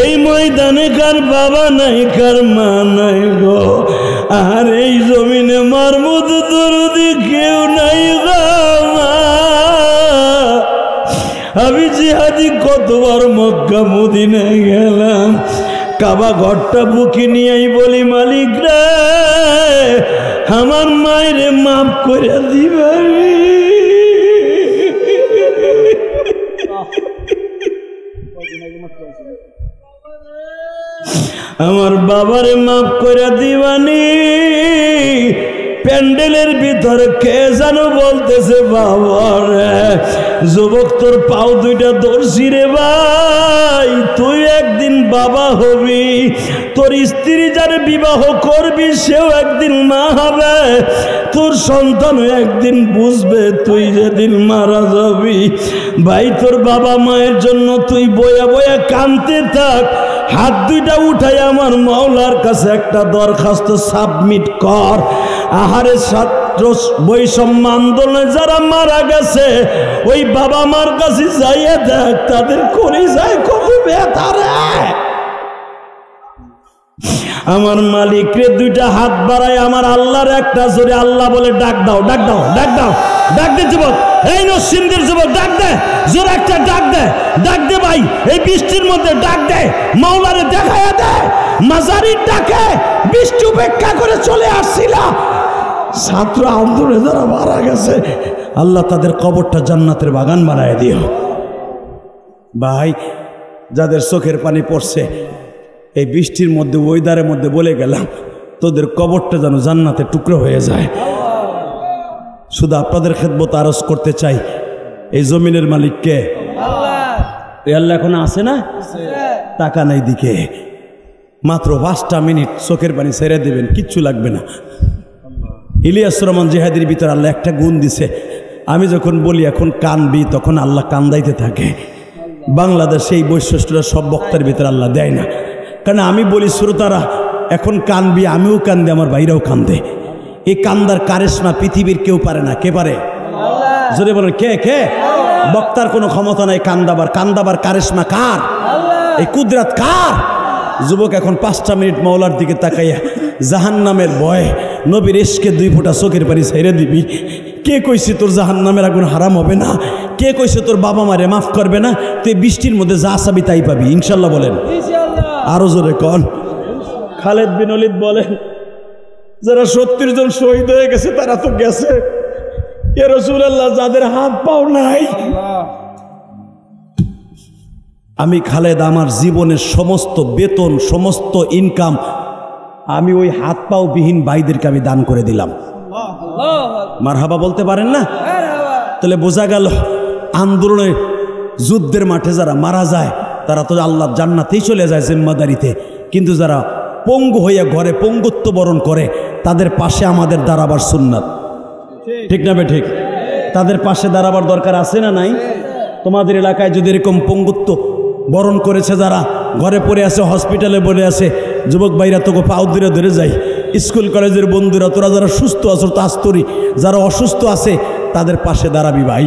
এই ময়দানে কার বাবা নাই কার মা নাই গো, আর এই জমিনে মার মতো দরদি কেউ নাই গো মা। আমি জিহাদি কতবার মক্কা মদিনায় গেলাম, কাবা ঘরটা বুকে নিয়েই বলি মালিক রে আমার মায়ের মাফ করে দিবে, আমার বাবারে মাফ করে দিবানি। প্যান্ডেলের ভিতরে কে যেন বলতেছে বাবারে যুবক তোর পাও দুইটা ধরছি রে ভাই, তুই একদিন বাবা হবি, তোর স্ত্রী যার বিবাহ করবি সেও একদিন মা হবে, তোর সন্তানও একদিন বুঝবে তুই যেদিন মারা যাবি। ভাই তোর বাবা মায়ের জন্য তুই বয়া বয়া কাঁদতে থাক, হাত দুইটা উঠাই আমার মাওলার কাছে একটা দরখাস্ত সাবমিট কর। আহারে ছাত্র বৈষম্য আন্দোলনে যারা মারা গেছে ওই বাবা মার কাছে যাইয়া দেখ তাদের করে যায় কত ব্যথা রে। আমার মালিক রে দুইটা হাত বাড়ায় আমার আল্লাহর একটা জোরে আল্লাহ বলে ডাক দাও, ডাক দাও, ডাক দাও, ডাক দে যুবক, এই নরসিংদীর যুবক ডাক দে, জোরে একটা ডাক দে, ডাক দে ভাই, এই বৃষ্টির মধ্যে ডাক দে, মাওলারে দেখায়া দে। মাজারির ডাকে বৃষ্টি উপেক্ষা করে চলে আসছিল, ছাত্র আন্দোলনে যারা মারা গেছে আল্লাহ তাদের কবরটা জান্নাতের বাগান বানায় দিও। ভাই যাদের চোখের পানি পড়ছে এই বৃষ্টির মধ্যে ওয়েদারের মধ্যে বলে গেলাম তোদের কবরটা যেন জান্নাতের টুকরো হয়ে যায়। শুধু আপনাদের খেদমত আরজ করতে চাই, এই জমিনের মালিককে আল্লাহ এখন আছে না, টাকা নাই দিকে মাত্র 5টা মিনিট চোখের পানি ছেড়ে দেবেন, কিচ্ছু লাগবে না। ইলিয়াস রহমান জিহাদির ভিতরে আল্লাহ একটা গুণ দিছে, আমি যখন বলি এখন কানবি তখন আল্লাহ কান্দাইতে থাকে। বাংলাদেশে এই বৈশিষ্ট্যটা সব বক্তার ভিতরে আল্লাহ দেয় না, কারণ আমি বলি শ্রোতারা এখন কানবি, আমিও কান্দে, আমার ভাইরাও কান্দে। এই কান্দার কারিশমা পৃথিবীর কেউ পারে না। কে পারে? জোরে বলেন কে? কে? বক্তার কোনো ক্ষমতা নাই কান্দাবার, কান্দাবার কারিশমা কার? এই কুদরত কার? যুবক এখন 5টা মিনিট মাওলার দিকে তাকাইয়া জাহান্নামের ভয় নবীর ইশকে 2 ফোঁটা চোখের পানি ছেড়ে দিবি। কে কইছে তোর জাহান্নামের আগুন হারাম হবে না? কে কইছে তোর বাবা মারে মাফ করবে না? তুই বৃষ্টির মধ্যে যা চাবি তাই পাবি ইনশাল্লাহ। বলেন আরো জোরে কন। খালেদ বিন ওলীদ বলেন যারা 70 জন শহীদ হয়ে গেছে তারা তো গেছে, এ রাসূলুল্লাহ যাদের হাত পাও নাই। আমি খালেদ আমার জীবনের সমস্ত বেতন সমস্ত ইনকাম আমি ওই হাত পাও বিহীন ভাইদেরকে আমি দান করে দিলাম। মারহাবা বলতে পারেন না? তাহলে বোঝা গেল আন্দোলনে যুদ্ধের মাঠে যারা মারা যায় তারা তো আল্লাহর জান্নাতেই চলে যায় জিম্মাদারিতে, কিন্তু যারা পঙ্গু হইয়া ঘরে পঙ্গুত্ব বরণ করে তাদের পাশে আমাদের দাঁড়াবার সুন্নাত, ঠিক না বে ঠিক? তাদের পাশে দাঁড়াবার দরকার আছে না নাই? তোমাদের এলাকায় যদি এরকম পঙ্গুত্ব বরণ করেছে যারা ঘরে পড়ে আছে, হসপিটালে পড়ে আছে, যুবক ভাইরা তোকে পাও ধরে ধরে যাই, স্কুল কলেজের বন্ধুরা, তোরা যারা সুস্থ আছো তাস্তরি, যারা অসুস্থ আছে তাদের পাশে দাঁড়াবি ভাই,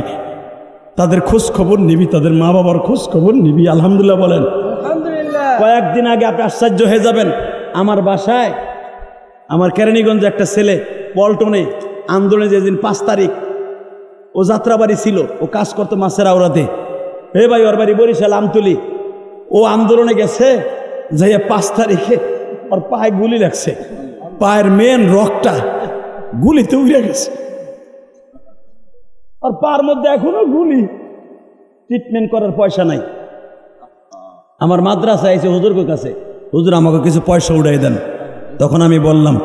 তাদের খোঁজ খবর নিবি, তাদের মা বাবার খোঁজ খবর নিবি। আলহামদুলিল্লাহ বলেন। কয়েকদিন আগে আপনি আশ্চর্য হয়ে যাবেন, আমার বাসায় আমার কেরানীগঞ্জে একটা ছেলে পল্টনে আন্দোলনে যেদিন 5 তারিখ ও যাত্রাবাড়ি ছিল, ও কাজ করতো মাছের আওড়াতে। হে ভাই, ওর বাড়ি বরিশাল আমতলি। ও আন্দোলনে গেছে, যাইয়া 5 তারিখে ওর পায়ে গুলি লাগছে, পায়ের মেন রকটা গুলিতে উড়ে গেছে, আর পার মধ্যে এখনো গুলি। ট্রিটমেন্ট করার পয়সা নাই। আমার মাদ্রাসা এসে হুজুরের কাছে, হুজুর আমাকে কিছু পয়সা উড়াই দেন। তখন আমি বললাম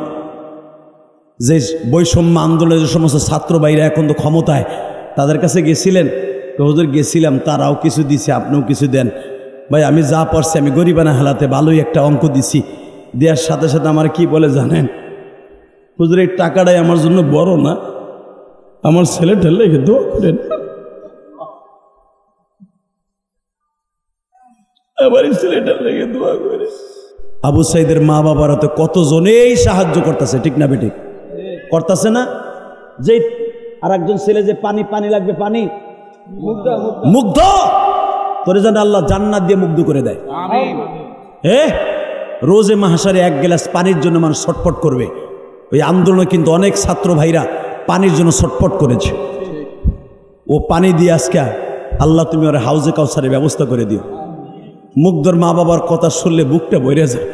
যে বৈষম্য আন্দোলনের যে সমস্ত ছাত্র ভাইরা এখন তো ক্ষমতায়, তাদের কাছে গেছিলেন? হুজুর গেছিলাম, তারাও কিছু দিছে, আপনিও কিছু দেন। ভাই আমি যা পারছি, আমি গরিবানা হালাতে ভালোই একটা অঙ্ক দিছি। দেওয়ার সাথে সাথে আমার কি বলে জানেন? হুজুর এই টাকাটাই আমার জন্য বড় না, আমার ছেলেটা লেগে দোয়া করেন। আমার ছেলেটা লেগে দোয়া করে। আবু সাইদের মা বাবারা তো কতজনেই সাহায্য করতেছে, ঠিক না বেঠিক? করতেছে না? যে আর একজন ছেলে যে পানি পানি লাগবে, পানি মুগ্ধ তোরে যেন আল্লাহ জান্নাত দিয়ে মুগ্ধ করে দেয়। রোজে মাহাশারে 1 গ্লাস পানির জন্য মানুষ ছটফট করবে। ওই আন্দোলনে কিন্তু অনেক ছাত্র ভাইরা পানির জন্য ছটফট করেছে। ও পানি দিয়ে আজকে আল্লাহ তুমি ওর হাউজে কাউসারের ব্যবস্থা করে দিও। মুগ্ধর মা বাবার কথা শুনলে বুকটা বইরে যায়।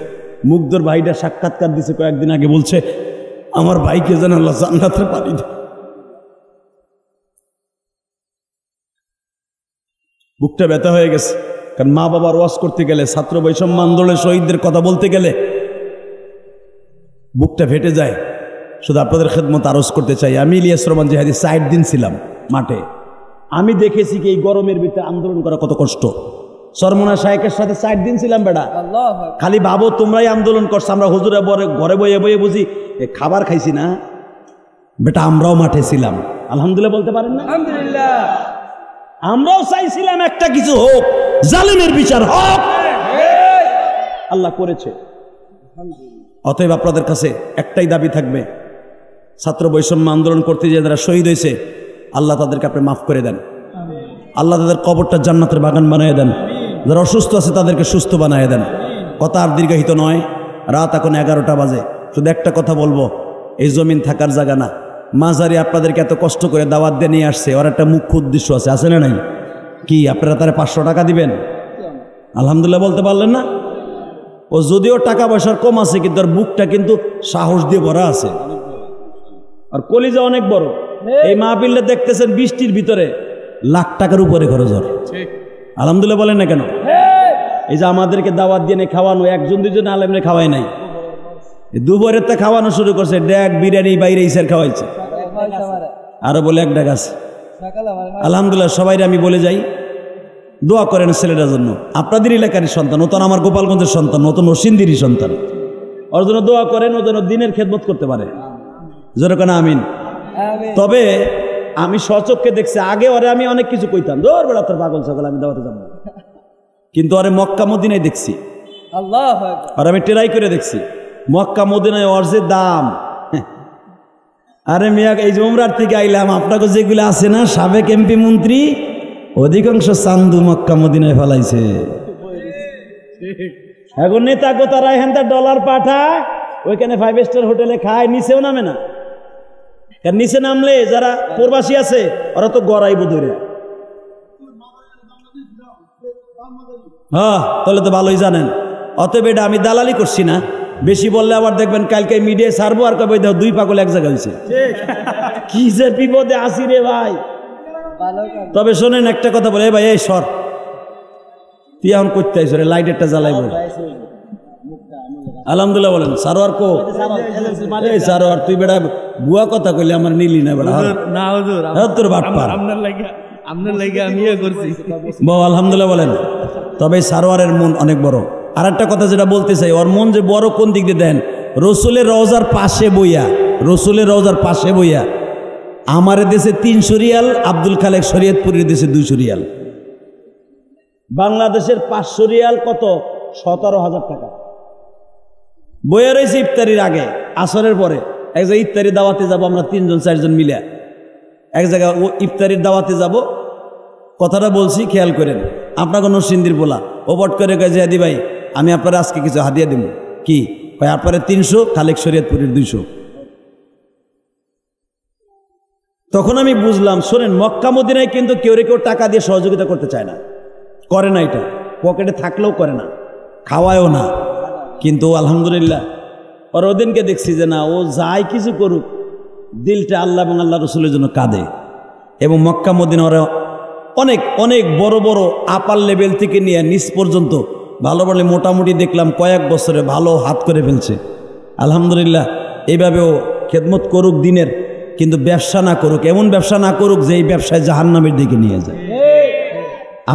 মুগ্ধর ভাইটা সাক্ষাৎকার দিছে কয়েকদিন আগে, বলছে আমার ভাইকে যেন আল্লাহ জান্নাতের পানি দেয়। বুকটা ব্যথা হয়ে গেছে, কারণ মা বাবার ওয়াজ করতে গেলে, ছাত্র বৈষম্য আন্দোলনের শহীদদের কথা বলতে গেলে বুকটা ফেটে যায়। শুধু আপনাদের খেদমত আরজ করতে চাই, আমি ইলিয়াস রহমান জিহাদি 60 দিন ছিলাম মাঠে। আমি দেখেছি কি এই গরমের ভিতরে আন্দোলন করা কত কষ্ট। সরমনা শায়েকের সাথে 60 দিন ছিলাম বেটা। খালি ভাবো তোমরাই আন্দোলন করছো, আমরা হুজুরে ঘরে বইয়ে বইয়ে বুঝি খাবার খাইছি না বেটা, আমরাও মাঠে ছিলাম। আলহামদুলিল্লাহ বলতে পারেন না? আলহামদুলিল্লাহ। আমরাও চাইছিলাম একটা কিছু হোক, জালেমের বিচার হোক, আল্লাহ করেছে। অতএব আপনাদের কাছে একটাই দাবি থাকবে, ছাত্র বৈষম্য আন্দোলন করতে যে যারা শহীদ হয়েছে, আল্লাহ তাদেরকে আপনি মাফ করে দেন। আল্লাহ তাদের কবরটা জান্নাতের বাগান বানিয়ে দেন। যারা অসুস্থ আছে তাদেরকে সুস্থ বানিয়ে দেন। কথা আর দীর্ঘায়িত নয়, রাত এখন 11টা বাজে। শুধু একটা কথা বলবো, এই জমিন থাকার জায়গা না। মাঝারি আপনাদেরকে এত কষ্ট করে দাওয়াত দিয়ে নিয়ে আসছে, ওর একটা মুখ্য উদ্দেশ্য আছে না নাই? কি আপনারা তারা 500 টাকা দিবেন? আলহামদুলিল্লাহ বলতে পারলেন না? ও যদিও টাকা পয়সার কম আছে, কিন্তু ওর বুকটা কিন্তু সাহস দিয়ে ভরা আছে, আর কলিজা অনেক বড়। এই মাহফিলটা দেখতেছেন বৃষ্টির ভিতরে, লাখ টাকার উপরে খরচ ওর। আলহামদুলিল্লাহ বলেন না কেন? এই যে আমাদেরকে দাওয়াত দিয়ে খাওয়ানো, 1 2 আলেমরে খাওয়াই নাই, দুপুরের তা খাওয়ানো শুরু করছে, ড্যাক বিরিয়ানি বাইরে ইসার খাওয়াইছে, আরো বলে 1 ডাক আছে। আলহামদুলিল্লাহ সবাই আমি বলে যাই, দোয়া করেন ছেলেটার জন্য। আপনাদের এলাকারই সন্তান, ও তো আমার গোপালগঞ্জের সন্তান, ও তো নরসিংদীরই সন্তান। ওর জন্য দোয়া করেন, ও যেন দিনের খেদমত করতে পারে। যেরকম আমিন। তবে আমি স্বচক্ষে দেখছি, আগে ওরে আমি অনেক কিছু কইতাম, দৌড় বেড়া তোর পাগল সকল, আমি দাওয়াতে যাবো, কিন্তু ওরে মক্কা মদিনায় দেখছি, আর আমি ট্রাই করে দেখছি মক্কা মদিনায় ওর যে দাম। আরে মিয়া, এই যে উমরার থেকে আইলাম, আপনাকে যেগুলো আছে না সাবেক এমপি মন্ত্রী, অধিকাংশ চান্দু মক্কা মদিনায় ফেলাইছে। এখন নেতা গোতারা এখান ডলার পাঠায়, ওইখানে 5 স্টার হোটেলে খায়, নিচেও নামে না। কারণ নিচে নামলে যারা প্রবাসী আছে ওরা তো গড়াইব ধরে। হ্যাঁ, তাহলে তো ভালোই জানেন। অতএব এটা আমি দালালি করছি না, বেশি বললে আবার দেখবেন কালকে মিডিয়ায় ছাড়বো, আর কবে দেখো 2 পাগল এক জায়গায় হয়েছে। কি যে বিপদে আসি রে ভাই। তবে শোনেন একটা কথা বলে, ভাই এই সর, তুই এখন করতে আইস রে, লাইটেরটা জ্বালাই বল। আলহামদুলিল্লাহ বলেন। সারোয়ার কো? সারোয়ার তুই বেড়া বুয়া কথা কইলে আমার নিলি না বেড়া। না হুজুর, তোর বাটপার, আপনার লাগি আমি করছি। বাবা আলহামদুলিল্লাহ বলেন। তবে সারোয়ারের মন অনেক বড়। আর একটা কথা যেটা বলতে চাই, ওর মন যে বড় কোন দিক দিয়ে দেন, রসুলের রওজার পাশে বইয়া, রসুলের রওজার পাশে বইয়া আমার দেশে 300 রিয়াল, আব্দুল খালেক শরীয়তপুরের দেশে 200 রিয়াল, বাংলাদেশের 500 রিয়াল কত? 17,000 টাকা। বইয়ে রয়েছে ইফতারির আগে, আসরের পরে এক জায়গায় ইফতারির দাওয়াতে যাব আমরা 3জন 4জন মিলে, এক জায়গায় ইফতারির দাওয়াতে যাব। কথাটা বলছি খেয়াল করেন, আপনাকে নরসিংদীর বলা ও বট করে কয়ে জিয়াদি ভাই আমি আপনার আজকে কিছু হাদিয়া দিব। কি কয়? আপনারে 300, খালেক শরীয়তপুরের 200। তখন আমি বুঝলাম, শোনেন মক্কা মদিনায় কিন্তু কেউ টাকা দিয়ে সহযোগিতা করতে চায় না, করে না, এটা পকেটে থাকলেও করে না, খাওয়ায়ও না। কিন্তু আলহামদুলিল্লাহ ওর ওদিনকে দেখছি যে না, ও যাই কিছু করুক দিলটা আল্লাহ এবং আল্লাহ রসুলের জন্য কাঁদে। এবং মক্কা মদিনা ওরা অনেক অনেক বড় বড় আপার লেভেল থেকে নিয়ে নিচ পর্যন্ত ভালো বলে মোটামুটি দেখলাম কয়েক বছরে ভালো হাত করে ফেলছে। আলহামদুলিল্লাহ এইভাবেও খেদমত করুক দিনের, কিন্তু ব্যবসা না করুক, এমন ব্যবসা না করুক যে এই ব্যবসায় জাহান্নামের দিকে নিয়ে যায়।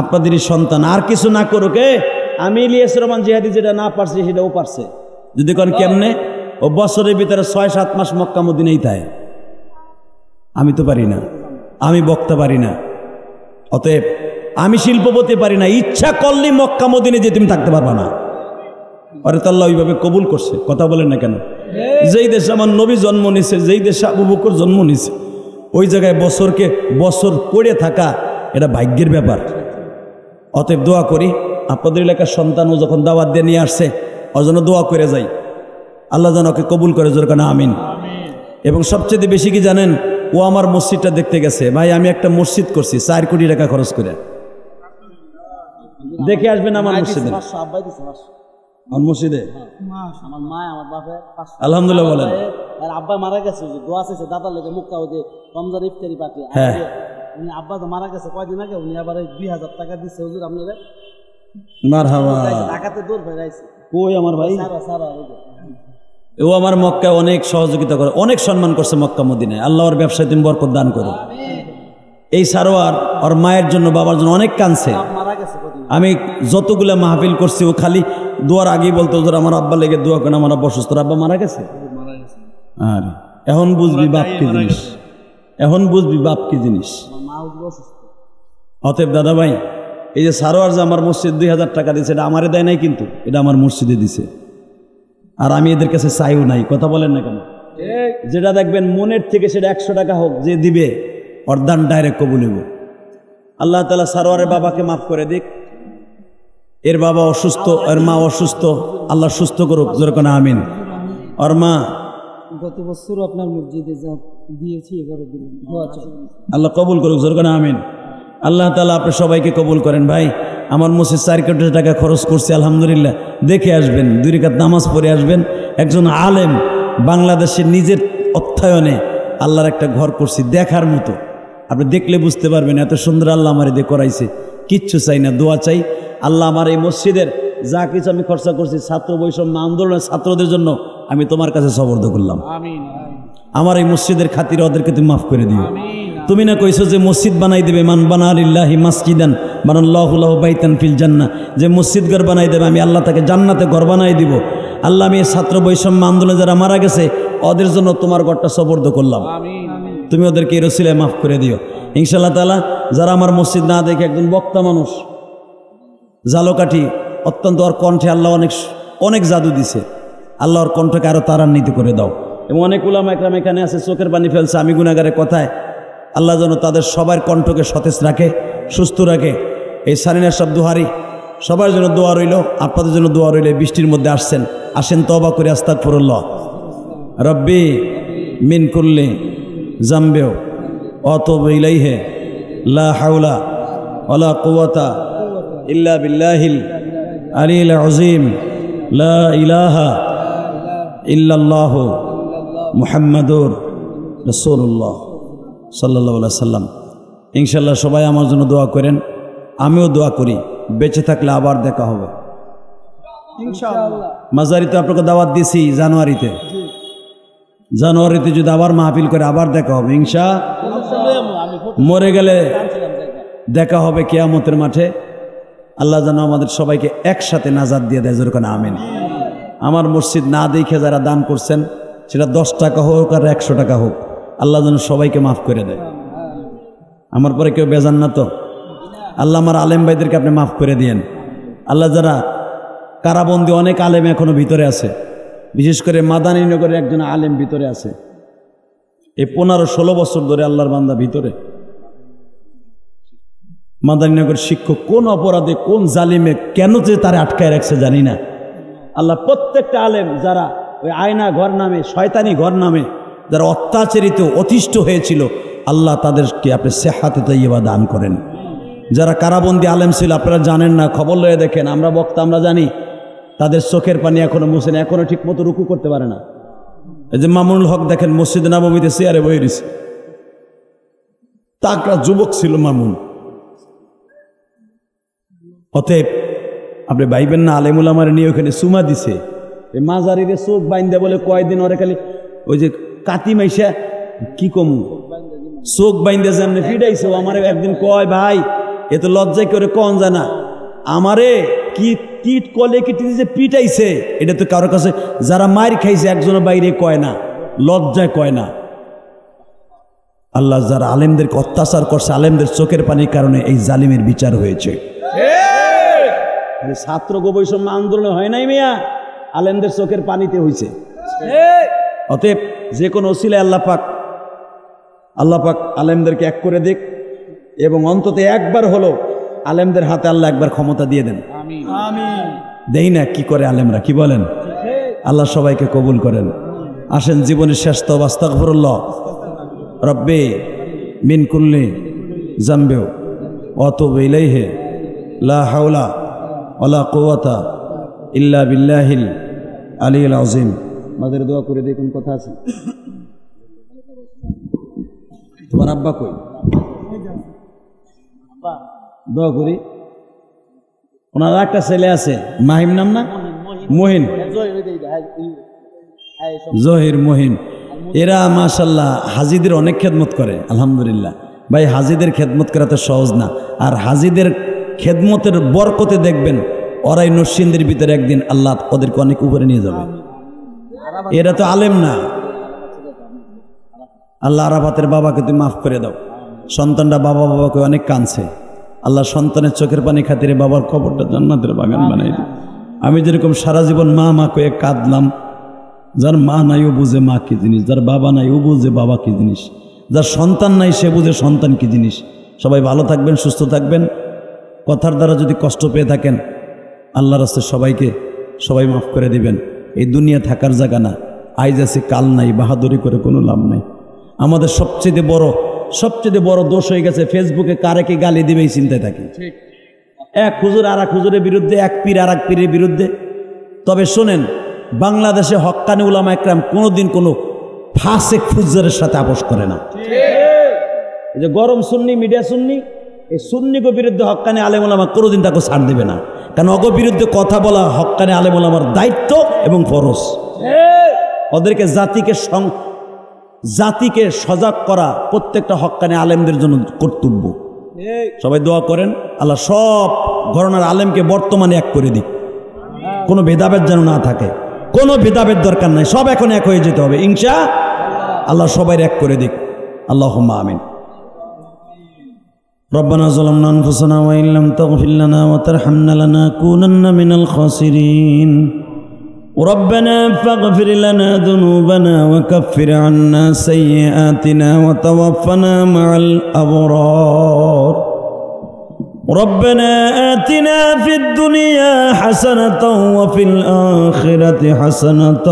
আপনাদেরই সন্তান আর কিছু না করুক। আমি ইলিয়াস রহমান জিহাদি যেটা না পারছি সেটা ও পারছে। যদি কোন কেমনে, ও বছরের ভিতরে 6-7 মাস মক্কা মদিনায় থাকে। আমি তো পারি না, আমি বক্তা পারি না, অতএব আমি শিল্পপতি পারি না। ইচ্ছা করলে মক্কা মদিনায় যে তুমি থাকতে পারবা না। আরে তো আল্লাহ ওইভাবে কবুল করছে। কথা বলেন না কেন? যেই দেশে আমার নবী জন্ম নিছে, যেই দেশে আবু বকর জন্ম নিছে, ওই জায়গায় বছর পড়ে থাকা এটা ভাগ্যের ব্যাপার। অতএব দোয়া করি আপনাদের এলাকার সন্তানও যখন দাওয়াত দিয়ে নিয়ে আসছে ওর জন্য দোয়া করে যাই, আল্লাহ যেন ওকে কবুল করে, জোর কেন আমিন। এবং সবচেয়ে বেশি কি জানেন, ও আমার মসজিদটা দেখতে গেছে। ভাই আমি একটা মসজিদ করছি 4 কোটি টাকা খরচ করে, দেখে আসবেন আমার মসজিদে। আমার মসজিদে আলহামদুলিল্লাহ বলেন। আব্বা মারা গেছে, দোয়া চাইছে দাদার লোকে মুক্তা হইতে রমজান ইফতারি পার্টি। হ্যাঁ উনি আব্বা তো মারা গেছে কয়দিন আগে, উনি আবার 2000 টাকা দিচ্ছে হুজুর আপনারা। মারহাবা। ঢাকাতে দূর হয়ে যাইছে। কই আমার ভাই? ও আমার মক্কায় অনেক সহযোগিতা করে, অনেক সম্মান করছে মক্কা মদিনায়। আল্লাহর ব্যবসায় তুমি বরকত দান করো। এই সারোয়ার ওর মায়ের জন্য বাবার জন্য অনেক কাঁদছে। আমি যতগুলা মাহফিল করছি ও খালি দোয়ার আগেই বলতো হুজুর আমার আব্বা লেগে দোয়া করেন, আমার আব্বা অসুস্থ, আব্বা মারা গেছে। আর এখন বুঝবি বাপ কি জিনিস, এখন বুঝবি বাপ কি জিনিস। অতএব দাদা ভাই, এই যে সারোয়ার যে আমার মসজিদ 2000 টাকা দিয়েছে, এটা আমারে দেয় নাই, কিন্তু এটা আমার মসজিদে দিছে। আর আমি এদের কাছে চাইও নাই। কথা বলেন না কেন? যেটা দেখবেন মনের থেকে সেটা 100 টাকা হোক, যে দিবে ওর দান ডাইরেক্ট কবুল হইব। আল্লাহ তাআলা সারোয়ারের বাবাকে মাফ করে দিক। এর বাবা অসুস্থ, এর মা অসুস্থ, আল্লাহ সুস্থ করুক, জোরে কোন আমিন। ওর মা গত বছর আপনার মসজিদে যা দিয়েছি এবারে দিলাম, আল্লাহ কবুল করুক, জোরে কোন আমিন। আল্লাহ তাআলা আপনি সবাইকে কবুল করেন। ভাই আমার মসজিদ 4 কোটি টাকা খরচ করছে, আলহামদুলিল্লাহ। দেখে আসবেন, 2 রাকাত নামাজ পড়ে আসবেন। একজন আলেম বাংলাদেশের নিজের অর্থায়নে আল্লাহর একটা ঘর করছি, দেখার মতো। আপনি দেখলে বুঝতে পারবেন এত সুন্দর আল্লাহ আমার দিয়ে করাইছে। কিচ্ছু চাই না, দোয়া চাই। আল্লাহ আমার এই মসজিদের যা কিছু আমি খরচা করছি ছাত্র বৈষম্য আন্দোলনের ছাত্রদের জন্য আমি তোমার কাছে সবর্দ করলাম। আমার এই মসজিদের খাতিরে ওদেরকে তুমি মাফ করে দিও। তুমি না কইছো যে মসজিদ বানাই দেবে, মান বানা লিল্লাহি মাসজিদান বানাল্লাহু লাহু বাইতান ফিল জান্নাহ, যে মসজিদ ঘর বানাই দেবে আমি আল্লাহ তাকে জান্নাতে ঘর বানাই দিব। আল্লাহ আমি এই ছাত্র বৈষম্য আন্দোলনে যারা মারা গেছে ওদের জন্য তোমার ঘরটা সবর্দ করলাম। তুমি ওদেরকে এই রসিলায় মাফ করে দিও ইনশাআল্লাহ তাআলা। যারা আমার মসজিদ না দেখে, একজন বক্তা মানুষ জালকাঠি, অত্যন্ত ওর কণ্ঠে আল্লাহ অনেক জাদু দিছে। আল্লাহর কণ্ঠকে আরো তারান্বিত করে দাও। এবং অনেক উলামা একরাম এখানে আছে, চোখের পানি ফেলছে আমি গুনাহগারের কথায়। আল্লাহ যেন তাদের সবার কণ্ঠকে সতেজ রাখে, সুস্থ রাখে। এই সারিনা সব দুহারি সবার জন্য দোয়া রইল, আপনাদের জন্য দোয়া রইল। বৃষ্টির মধ্যে আসেন তওবা করে আস্তাগফিরুল্লাহ। রব্বি মিন কুল্লি জামবেও আতুবু ইলাইহি লা হাওলা ওয়ালা কুওয়াতা ইল্লা বিল্লাহিল আলিয়্যিল আযীম লা ইলাহা ইল্লাল্লাহু মুহাম্মাদুর রাসূলুল্লাহ সাল্লাল্লাহু আলাইহি সাল্লাম। ইনশাআল্লাহ সবাই আমার জন্য দোয়া করেন, আমিও দোয়া করি। বেঁচে থাকলে আবার দেখা হবে ইনশাআল্লাহ। মাজারিতে আপনাকে দাওয়াত দিয়েছি জানুয়ারিতে যদি আবার মাহফিল করে আবার দেখা হবে ইনশাআল্লাহ। মরে গেলে দেখা হবে কিয়ামতের মাঠে। আল্লাহ যেন আমাদের সবাইকে একসাথে নাজাত দিয়ে দেয়, জোরে কোন আমিন। আমার মসজিদ না দেখে যারা দান করছেন, সেটা 10 টাকা হোক আর 100 টাকা হোক, আল্লাহ যেন সবাইকে মাফ করে দেয়। আমার পরে কেউ বেজান না তো? আল্লাহ আমার আলেম ভাইদেরকে আপনি মাফ করে দিয়েন। আল্লাহ যারা কারাবন্দী, অনেক আলেম এখনো ভিতরে আছে, বিশেষ করে মাদানীনগরের একজন আলেম ভিতরে আছে, এই 15-16 বছর ধরে আল্লাহর বান্দা ভিতরে। মাদানীনগর শিক্ষক কোন অপরাধে কোন জালিমে কেন যে তারা আটকায় রাখছে জানি না। আল্লাহ প্রত্যেকটা আলেম যারা ওই আয়না ঘর নামে শয়তানি ঘর নামে যারা অত্যাচারিত অতিষ্ঠ হয়েছিল, আল্লাহ তাদেরকে আপনি সেহাতে তাইয়্যিবা দান করেন। যারা কারাবন্দি আলেম ছিল আপনারা জানেন না, খবর লয়ে দেখেন, আমরা বক্তা আমরা জানি, তাদের চোখের পানি এখনো মুছে না, এখনো ঠিক মতো রুকু করতে পারে না। এই যে মামুনুল হক দেখেন মসজিদ নববীতে চেয়ারে বসে রয়েছে, তাকড়া যুবক ছিল মামুন। অতএব আপনি ভাইবেন না আলেমুল আমার নিয়ে ওখানে সুমা দিছে, এই মাজারিরে চোখ বাইন্দা বলে কয়দিন ওরে খালি ওই যে কাতি মাইসা কি কম চোখ বাইন্দা যে আপনি ফিডাইছে, আমার একদিন কয় ভাই এ তো লজ্জায় করে কন জানা আমারে কি কীট কলে কি যে পিটাইছে, এটা তো কারোর কাছে যারা মার খাইছে একজনের বাইরে কয় না, লজ্জায় কয় না। আল্লাহ যারা আলেমদেরকে অত্যাচার করছে, আলেমদের চোখের পানির কারণে এই জালিমের বিচার হয়েছে। ছাত্র বৈষম্য আন্দোলনে হয় নাই মিয়া, আলেমদের চোখের পানিতে হয়েছে। অতএব যে কোনো ওসিলায় আল্লাহ পাক আলেমদেরকে এক করে দিক, এবং অন্তত একবার হলো আলেমদের হাতে আল্লাহ একবার ক্ষমতা দিয়ে দেন। দেই না কি করে আলেমরা, কি বলেন? আল্লাহ সবাইকে কবুল করেন। আসেন জীবনের শেষ তওবা আস্তাগফিরুল্লাহ রব্বি মিন কুল্লি জামবি ওয়া আতুবু ইলাইহি লা হাওলা ওয়ালা কুওয়াতা ইল্লা বিল্লাহিল আলিয়্যিল আযীম। আমাদের দোয়া করে দেখুন কথা আছে। তোমার আব্বা কই? দোয়া করি। ওনার একটা ছেলে আছে মাহিম নাম না, মহিন, জহির মহিন, এরা মাশাল্লাহ হাজিদের অনেক খেদমত করে। আলহামদুলিল্লাহ ভাই, হাজিদের খেদমত করা তো সহজ না, আর হাজিদের খেদমতের বরকতে দেখবেন ওরাই নরসিংদীর ভিতরে একদিন আল্লাহ ওদেরকে অনেক উপরে নিয়ে যাবে। এরা তো আলেম না। আল্লাহ আরাফাতের বাবাকে তুমি মাফ করে দাও। সন্তানরা বাবাকে অনেক কাঁদছে, আল্লাহ সন্তানের চোখের পানি খাতিরে বাবার কবরটা জান্নাতের বাগান বানাই দিই। আমি যেরকম সারা জীবন মা কয়ে কাঁদলাম, যার মা নাই ও বুঝে মা কি জিনিস, যার বাবা নাই ও বুঝে বাবা কি জিনিস, যার সন্তান নাই সে বুঝে সন্তান কি জিনিস। সবাই ভালো থাকবেন, সুস্থ থাকবেন। কথার দ্বারা যদি কষ্ট পেয়ে থাকেন আল্লাহর রাস্তায় সবাই মাফ করে দিবেন। এই দুনিয়া থাকার জায়গা না, আইজ আছে কাল নাই, বাহাদুরি করে কোনো লাভ নাই। আমাদের সবচেয়ে বড় দোষ হয়ে গেছে ফেসবুকে কারে কি গালি দিবে এই চিন্তায় থাকি। এক হুজুর আর এক হুজুরের বিরুদ্ধে, এক পীর আর এক পীরের বিরুদ্ধে। তবে শোনেন, বাংলাদেশে হক্কানি উলামা একরাম কোনোদিন কোনো ফাসেক ফুজ্জারের সাথে আপোষ করে না। এই যে গরম সুন্নি, মিডিয়া সুন্নি, এই সুন্নিকে বিরুদ্ধে হক্কানি আলেম উলামা কোনোদিন তাকে ছাড় দেবে না, কারণ অগ বিরুদ্ধে কথা বলা হক্কানি আলেম উলামার দায়িত্ব এবং ফরজ। ওদেরকে জাতিকে সজাগ করা প্রত্যেকটা হক্কানি আলেমদের জন্য কর্তব্য। সবাই দোয়া করেন আল্লাহ সব ঘরানার আলেমকে বর্তমানে এক করে দিক, কোনো ভেদাভেদ যেন না থাকে, কোনো ভেদাভেদ দরকার নাই, সব এখন এক হয়ে যেতে হবে ইনশাআল্লাহ। সবাই এক করে দিক, আল্লাহুম্মা আমিন। ربنا ظلمنا أنفسنا وإن لم تغفر لنا وترحمنا لنكونن من الخاسرين ربنا فاغفر لنا ذنوبنا وكفر عنا سيئاتنا وتوفنا مع الأبرار ربنا آتنا في الدنيا حسنة وفي الآخرة حسنة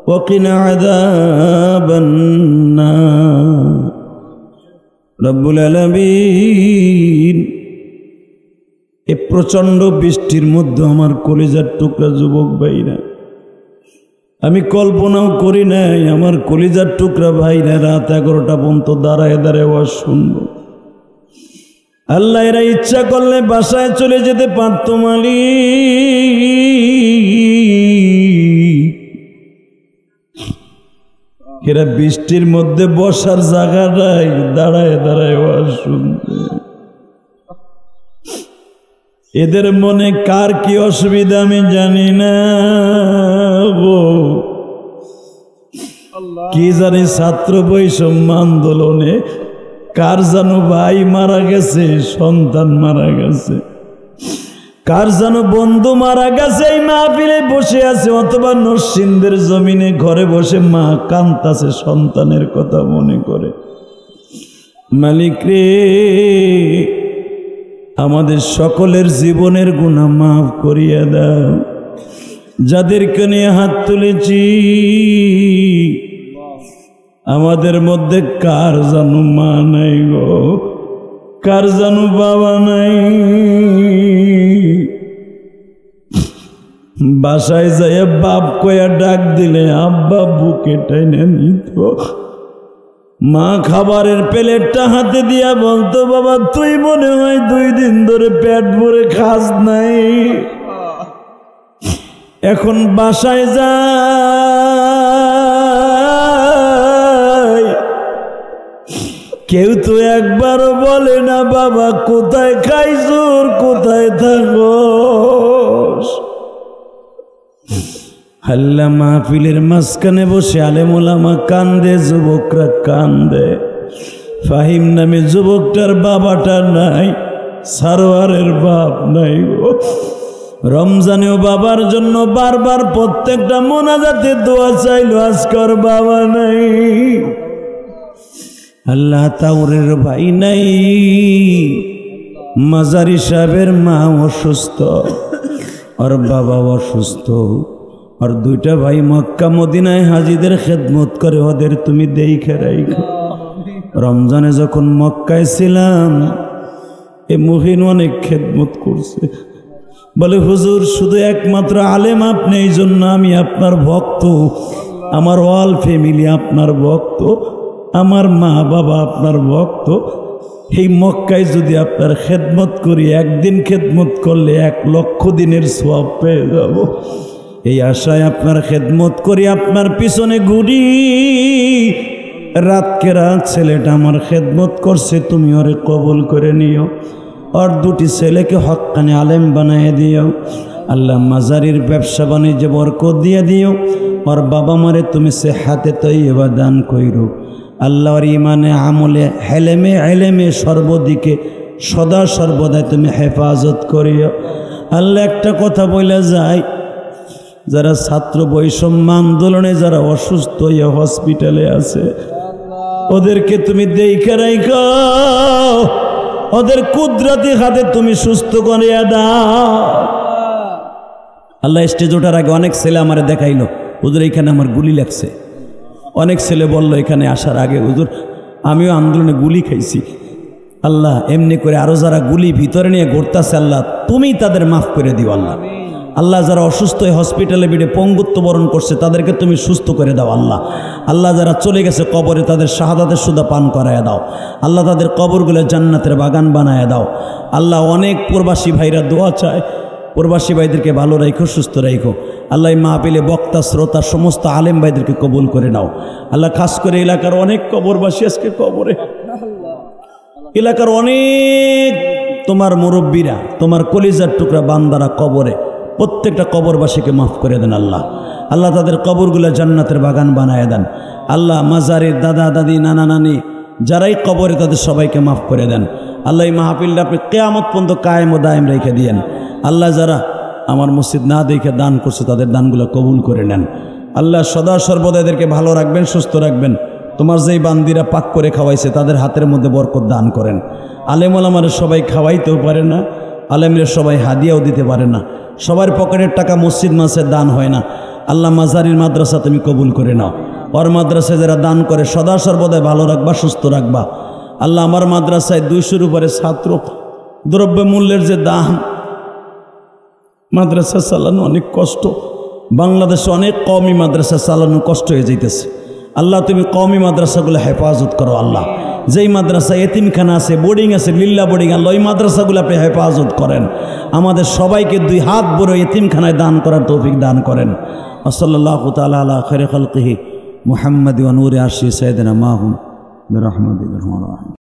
وقنا عذاب النار রব্বুল আলামিন। এ প্রচণ্ড বৃষ্টির মধ্যে আমার কলিজার টুকরা যুবক ভাইরা, আমি কল্পনাও করি নাই আমার কলিজার টুকরা ভাইরা রাত 11টা পর্যন্ত দাঁড়ায় ওয়াজ শুনবো। আল্লাহ এরা ইচ্ছা করলে বাসায় চলে যেতে পারত মালিক, এরা বৃষ্টির মধ্যে বসার জায়গা নাই, দাঁড়ায় ওয়াজ শুনবে। এদের মনে কার কি অসুবিধা আমি জানি না, কি জানি ছাত্র বৈষম্য আন্দোলনে কার যেন ভাই মারা গেছে, সন্তান মারা গেছে, কার যেন বন্ধু মারা গেছে, এই মাহফিলে বসে আছে, অথবা নরসিংদের জমিনে ঘরে বসে মা কাঁদতাছে সন্তানের কথা মনে করে। মালিক রে, আমাদের সকলের জীবনের গুনাহ মাফ করিয়া দাও। যাদেরকে নিয়ে হাত তুলেছি আমাদের মধ্যে কার জানু মা নাই গো, কার জানু বাবা নাই। বাসায় যাইয়া বাপ কয়া ডাক দিলে আব্বা বুকে টেনে নিত। মা খাবারের প্লেটটা হাতে দিয়া বলতো, বাবা তুই মনে হয় 2 দিন ধরে পেট ভরে খাস নাই। এখন বাসায় যাই, কেউ তো একবারও বলে না বাবা কোথায় খাইছুর, কোথায় থাকোস। আল্লাহ মাহফিলের মাঝখানে বসে আলেম ওলামা কান্দে, যুবকরা কান্দে। ফাহিম নামে যুবকটার বাবাটা নাই, সারোয়ারের বাপ নাই গো। রমজানেও বাবার জন্য বারবার প্রত্যেকটা মোনাজাতে দোয়া চাইল, আজকের বাবা নাই। আল্লাহ তাউরের ভাই নাই, মাজারি সাহেবের মা অসুস্থ, আর বাবা অসুস্থ, আর 2টা ভাই মক্কা মদিনায় হাজিদের খেদমত করে, ওদের তুমি দেখে রাখো। রমজানে যখন মক্কায় ছিলাম এ মুহিন অনেক খেদমত করছে, বলে হুজুর শুধু একমাত্র আলেম আপনি, এই জন্য আমি আপনার ভক্ত, আমার অল ফ্যামিলি আপনার ভক্ত, আমার মা বাবা আপনার ভক্ত। এই মক্কায় যদি আপনার খেদমত করি, একদিন খেদমত করলে 1 লক্ষ দিনের সওয়াব পেয়ে যাব। এই আশায় আপনার খেদমত করি, আপনার পিছনে ঘুরি। রাতকে রাত ছেলেটা আমার খেদমত করছে, তুমি ওরে কবুল করে নিও, আর 2টি ছেলেকে হক্কানি আলেম বানায় দিও। আল্লাহ মাজারির ব্যবসা বাণিজ্যে বরকত দিয়ে দিও, আর বাবা মারে তুমি সে হাতে তৈবা দান কইরো। আল্লাহর ইমানে আমলে হেলেমে এলেমে সর্বদিকে সদা সর্বদাই তুমি হেফাজত করিও। আল্লাহ একটা কথা বলে যায়, যারা ছাত্র বৈষম্য আন্দোলনে যারা অসুস্থ হয়ে হসপিটালে আছে, ওদেরকে তুমি দেখে রাখো, ওদের কুদরতি হাতে তুমি সুস্থ করিয়া দাও। আল্লাহ স্টেজ ওঠার আগে অনেক ছেলে আমারে দেখাইলো, হুজুর এখানে আমার গুলি লাগছে। অনেক ছেলে বলল এখানে আসার আগে, হুজুর আমিও আন্দোলনে গুলি খাইছি। আল্লাহ এমনি করে আরো যারা গুলি ভিতরে নিয়ে ঘুরতেছে, আল্লাহ তুমি তাদের মাফ করে দিও। আল্লাহ আল্লাহ যারা অসুস্থ হয়ে হসপিটালে বেডে পঙ্গুত্ব বরণ করছে, তাদেরকে তুমি সুস্থ করে দাও। আল্লাহ আল্লাহ যারা চলে গেছে কবরে, তাদের শাহাদাতের সুদা পান করায় দাও। আল্লাহ তাদের কবরগুলো জান্নাতের বাগান বানায় দাও। আল্লাহ অনেক প্রবাসী ভাইরা দোয়া চায়, প্রবাসী ভাইদেরকে ভালো রাখো, সুস্থ রাখো। আল্লাহ মাহফিলে বক্তা শ্রোতা সমস্ত আলেম ভাইদেরকে কবুল করে নাও। আল্লাহ খাস করে এলাকার অনেক কবরবাসী আজকে কবরে, এলাকার অনেক তোমার মুরব্বীরা, তোমার কলিজার টুকরা বান্দারা কবরে, প্রত্যেকটা কবরবাসীকে মাফ করে দেন। আল্লাহ আল্লাহ তাদের কবরগুলো জান্নাতের বাগান বানায় দেন। আল্লাহ মাজারের দাদা দাদি নানা নানি যারাই কবরে, তাদের সবাইকে মাফ করে দেন। আল্লাহ এই মাহফিলটা আপনি কিয়ামত পর্যন্ত কায়েম ও দায়েম রেখে দিয়েন। আল্লাহ যারা আমার মসজিদ না দেখে দান করছে, তাদের দানগুলো কবুল করে নেন। আল্লাহ সদা সর্বদা এদেরকে ভালো রাখবেন, সুস্থ রাখবেন। তোমার যেই বান্দিরা পাক করে খাওয়াইছে, তাদের হাতের মধ্যে বরকত দান করেন। আলেম ওলামারা সবাই খাওয়াইতেও পারে না, আলেমরা সবাই হাদিয়াও দিতে পারে না, সবার পকেটের টাকা মসজিদ মাসের দান হয় না। আল্লাহ মাজারির মাদ্রাসা তুমি কবুল করে নাও। ওর মাদ্রাসায় যারা দান করে সদা সর্বদাই ভালো রাখবা, সুস্থ রাখবা। আল্লাহ আমার মাদ্রাসায় 200-র উপরে ছাত্র, দ্রব্য মূল্যের যে দাম, মাদ্রাসা চালানো অনেক কষ্ট। বাংলাদেশে অনেক কওমি মাদ্রাসা চালানো কষ্ট হয়ে যাইতেছে। আল্লাহ তুমি কওমি মাদ্রাসাগুলো হেফাজত করো। আল্লাহ যেই মাদ্রাসা এতিমখানা আছে, বোর্ডিং আছে, লিল্লা বোর্ডিং, আল্লাহ ওই মাদ্রাসাগুলো আপনি হেফাজত করেন। আমাদের সবাইকে 2 হাত ভরে এতিমখানায় দান করার তৌফিক দান করেন। সাল্লাল্লাহু তাআলা আলা খায়রি খালকিহি মুহাম্মাদি ওয়া নূরি আরশি সাইয়্যিদিনা মাহুম বিরহমাতিহি।